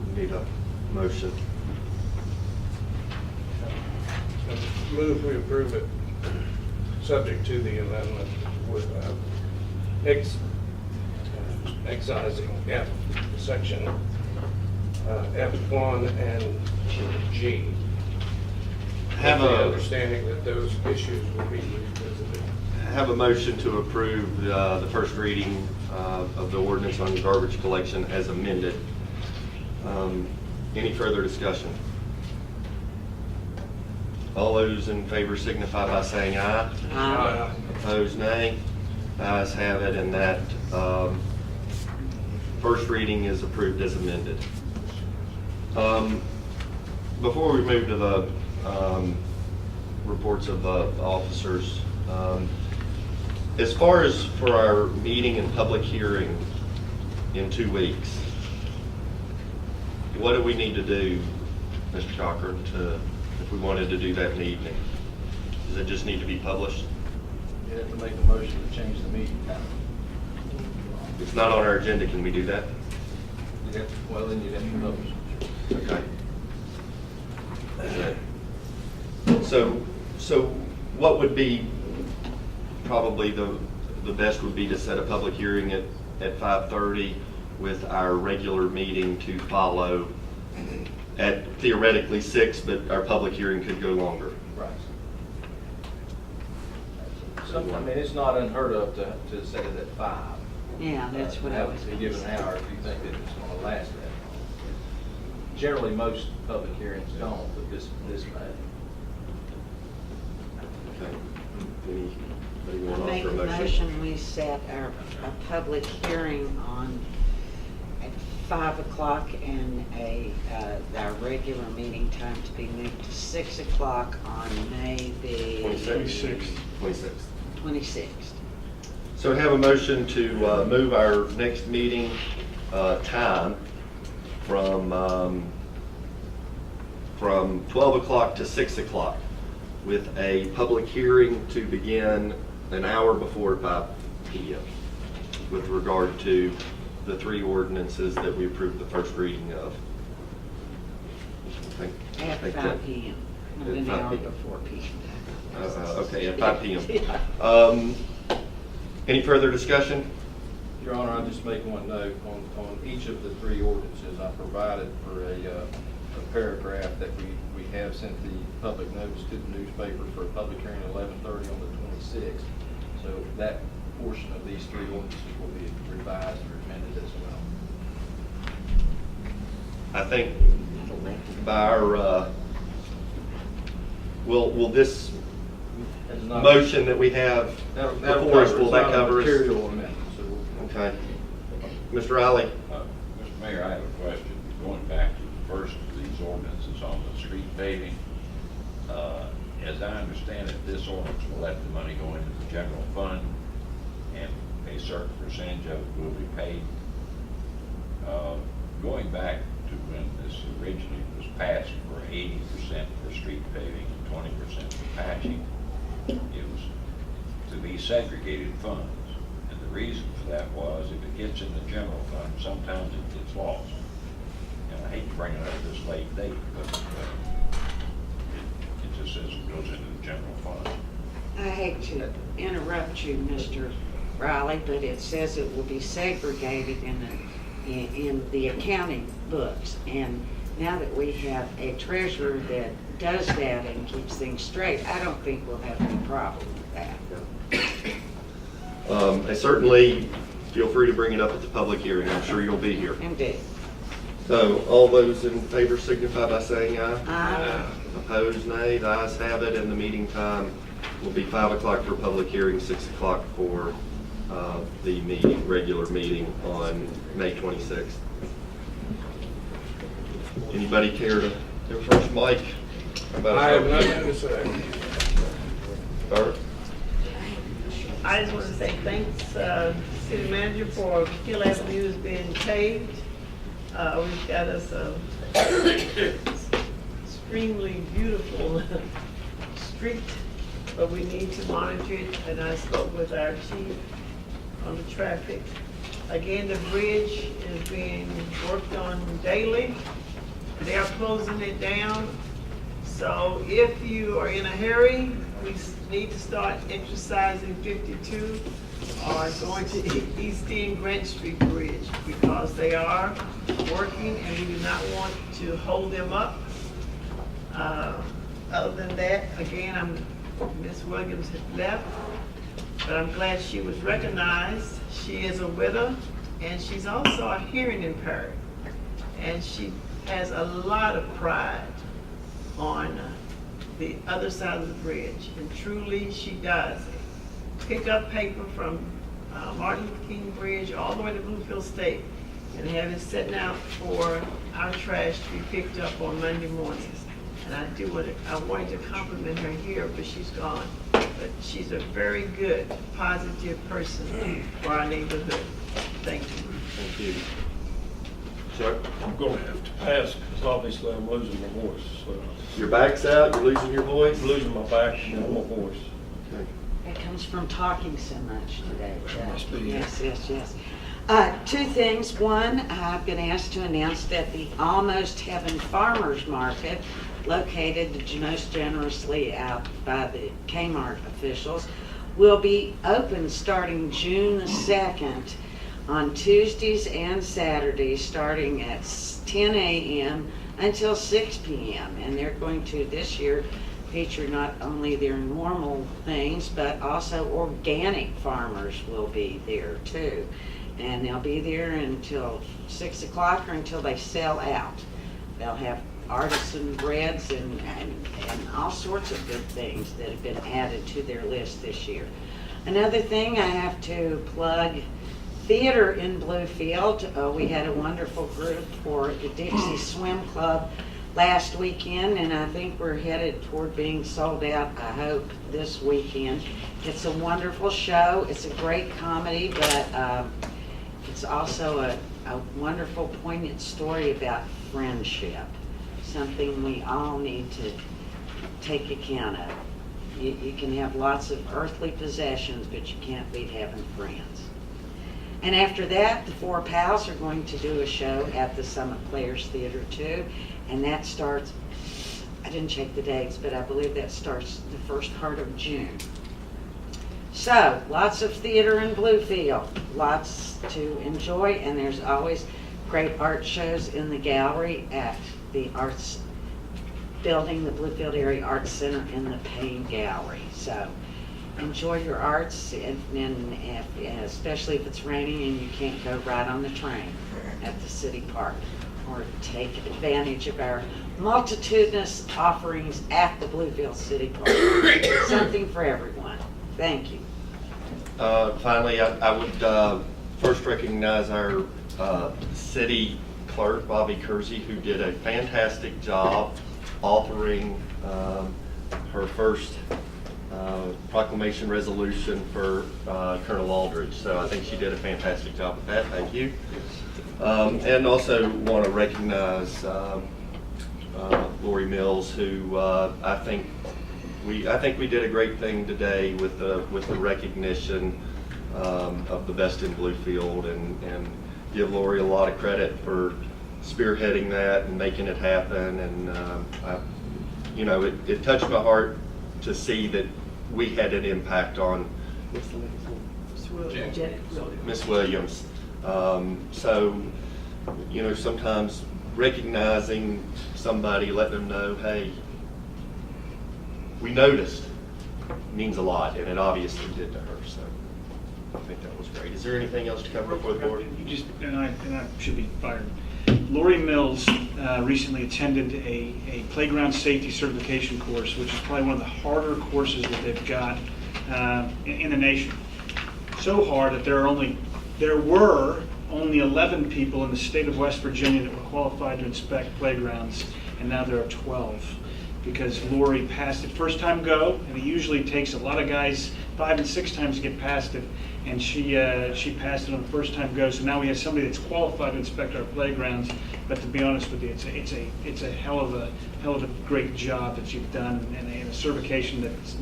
We need a motion. Move we approve it, subject to the amendment with excising section F1 and G. Have With the a- understanding that those issues will be revisited. Have a motion to approve the first reading of the ordinance on garbage collection as amended. Any further discussion? All those in favor signify by saying aye. Aye. Opposed, nay. Ayes have it, and that first reading is approved as amended. Before we move to the reports of the officers, as far as for our meeting and public hearing in 2 weeks, what do we need to do, Mr. Cochran, to if we wanted to do that in the evening? Does it just need to be published? You have to make a motion to change the meeting time. It's not on our agenda, can we do that? Well, then you'd have to publish it. Okay. So what would be, probably the best would be to set a public hearing at 5:30 with our regular meeting to follow at theoretically 6, but our public hearing could go longer. Right. I mean, it's not unheard of to set it at 5. Yeah, that's what I was Have to gonna be given say. an hour if you think that it's going to last that long. Generally, most public hearings don't, but this may. Okay. Anybody I want to make offer a a motion? motion, we set a public hearing at 5 o'clock and our regular meeting time to be moved to 6 o'clock on May the 26th. 26th. So we have a motion to move our next meeting time from 12 o'clock to 6 o'clock with a public hearing to begin an hour before 5 p.m. with regard to the 3 ordinances that we approved the first reading of. At 5 p.m. At An 5 hour p.m. before p.m. Okay, at 5 p.m. Yeah. Any further discussion? Your Honor, I'll just make one note. On each of the 3 ordinances, I provided for a paragraph that we have sent the public notice to the newspaper for a public hearing at 11:30 on the 26th. So that portion of these 3 ordinances will be revised or amended as well. I think by our, will this motion that we have That'll before us, cover it. will It's that not a cover us? material amendment, so Okay. Mr. Riley? Mr. Mayor, I have a question. Going back to the first of these ordinances on the street paving, as I understand it, this ordinance will let the money go into the general fund and a certain percentage of it will be paid. Going back to when this originally was passed for 80% for street paving and 20% for patching, it was to be segregated funds. And the reason for that was if it gets in the general fund, sometimes it gets lost. And I hate to bring it up this late date, but it just says it goes into the general fund. I hate to interrupt you, Mr. Riley, but it says it will be segregated in the accounting books. And now that we have a treasurer that does that and keeps things straight, I don't think we'll have any problem with that. I certainly feel free to bring it up at the public hearing. I'm sure you'll be here. Indeed. So all those in favor signify by saying aye. Aye. Opposed, nay. The ayes have it, and the meeting time will be 5 o'clock for public hearing, 6 o'clock for the regular meeting on May 26th. Anybody care to go first? Mike? How about I have nothing to say. Bert? I just want to say thanks, city manager, for Hill Avenue being paved. We've got us a extremely beautiful street, but we need to monitor it, and I spoke with our chief on the traffic. Again, the bridge is being worked on daily. They are closing it down. So if you are in a hurry, we need to start exercising 52 or going to East End Grant Street Bridge because they are working and we do not want to hold them up. Other than that, again, Ms. Williams has left, but I'm glad she was recognized. She is a widow and she's also a hearing impaired. And she has a lot of pride on the other side of the bridge, and truly she does. Pick up paper from Martin Luther King Bridge all the way to Bluefield State and have it sitting out for our trash to be picked up on Monday mornings. And I wanted to compliment her here, but she's gone. But she's a very good, positive person for our neighborhood. Thank you. Thank you. Chuck? I'm gonna have to pass, because obviously I'm losing my voice, so. Your back's out, you're losing your voice? I'm losing my back and my voice. Okay. It comes from talking so much today. Must be. Yes, yes, yes. Two things. One, I've been asked to announce that the Almost Heaven Farmers Market, located most generously out by the Kmart officials, will be open starting June the 2nd on Tuesdays and Saturdays, starting at 10 a.m. until 6 p.m. And they're going to, this year, feature not only their normal things, but also organic farmers will be there too. And they'll be there until 6 o'clock or until they sell out. They'll have artisan breads and all sorts of good things that have been added to their list this year. Another thing I have to plug, theater in Bluefield. We had a wonderful group for the Dixie Swim Club last weekend, and I think we're headed toward being sold out, I hope, this weekend. It's a wonderful show. It's a great comedy, but it's also a wonderful, poignant story about friendship, something we all need to take account of. You can have lots of earthly possessions, but you can't beat having friends. And after that, the Four Pals are going to do a show at the Summit Players Theater too, and that starts, I didn't check the dates, but I believe that starts the first part of June. So, lots of theater in Bluefield, lots to enjoy, and there's always great art shows in the gallery at the Arts Building, the Bluefield Area Arts Center in the Payne Gallery. So, enjoy your arts, and especially if it's raining and you can't go right on the train at the city park, or take advantage of our multitudinous offerings at the Bluefield City Park. Something for everyone. Thank you. Finally, I would first recognize our city clerk, Bobby Kersey, who did a fantastic job authoring her first proclamation resolution for Colonel Aldridge. So I think she did a fantastic job with that. Thank you. And also want to recognize Lori Mills, who I think we did a great thing today with the recognition of the Best in Bluefield, and give Lori a lot of credit for spearheading that and making it happen. And it touched my heart to see that we had an impact on Miss Williams. So, sometimes recognizing somebody, letting them know, hey, we noticed, means a lot, and it obviously did to her. So I think that was great. Is there anything else to cover before the board? I should be fired. Lori Mills recently attended a playground safety certification course, which is probably one of the harder courses that they've got in the nation. So hard that there were only 11 people in the state of West Virginia that were qualified to inspect playgrounds, and now there are 12. Because Lori passed it first time go, and it usually takes a lot of guys 5 and 6 times to get past it, and she passed it on the first time go. So now we have somebody that's qualified to inspect our playgrounds. But to be honest with you, it's a hell of a great job that you've done, and a certification that's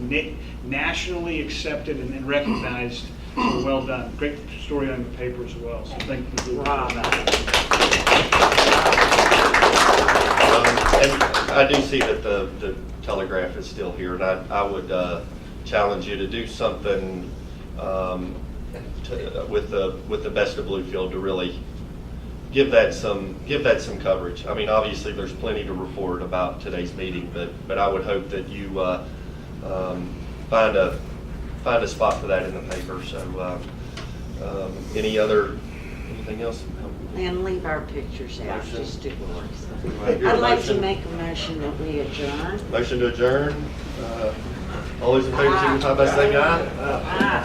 nationally accepted and recognized. So well done. Great story on the paper as well. So thank you for doing And I do see that the Telegraph is still here, and I would challenge you to do something with the Best of Bluefield to really give that some coverage. I mean, obviously there's plenty to report about today's meeting, but I would hope that you find a spot for that in the paper. So anything else? And leave our pictures out, just do Right, Lori's. I'd like to make a motion that we adjourn. Motion to adjourn. All those in favor, signify by saying aye.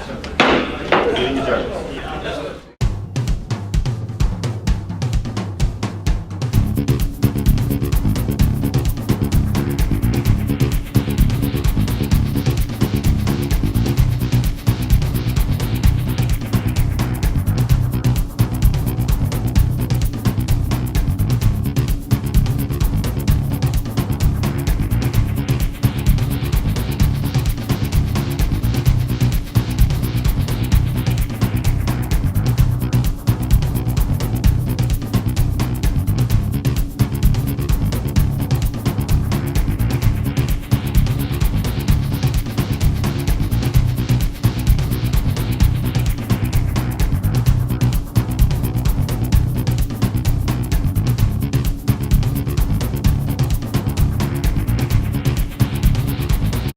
Meeting adjourned.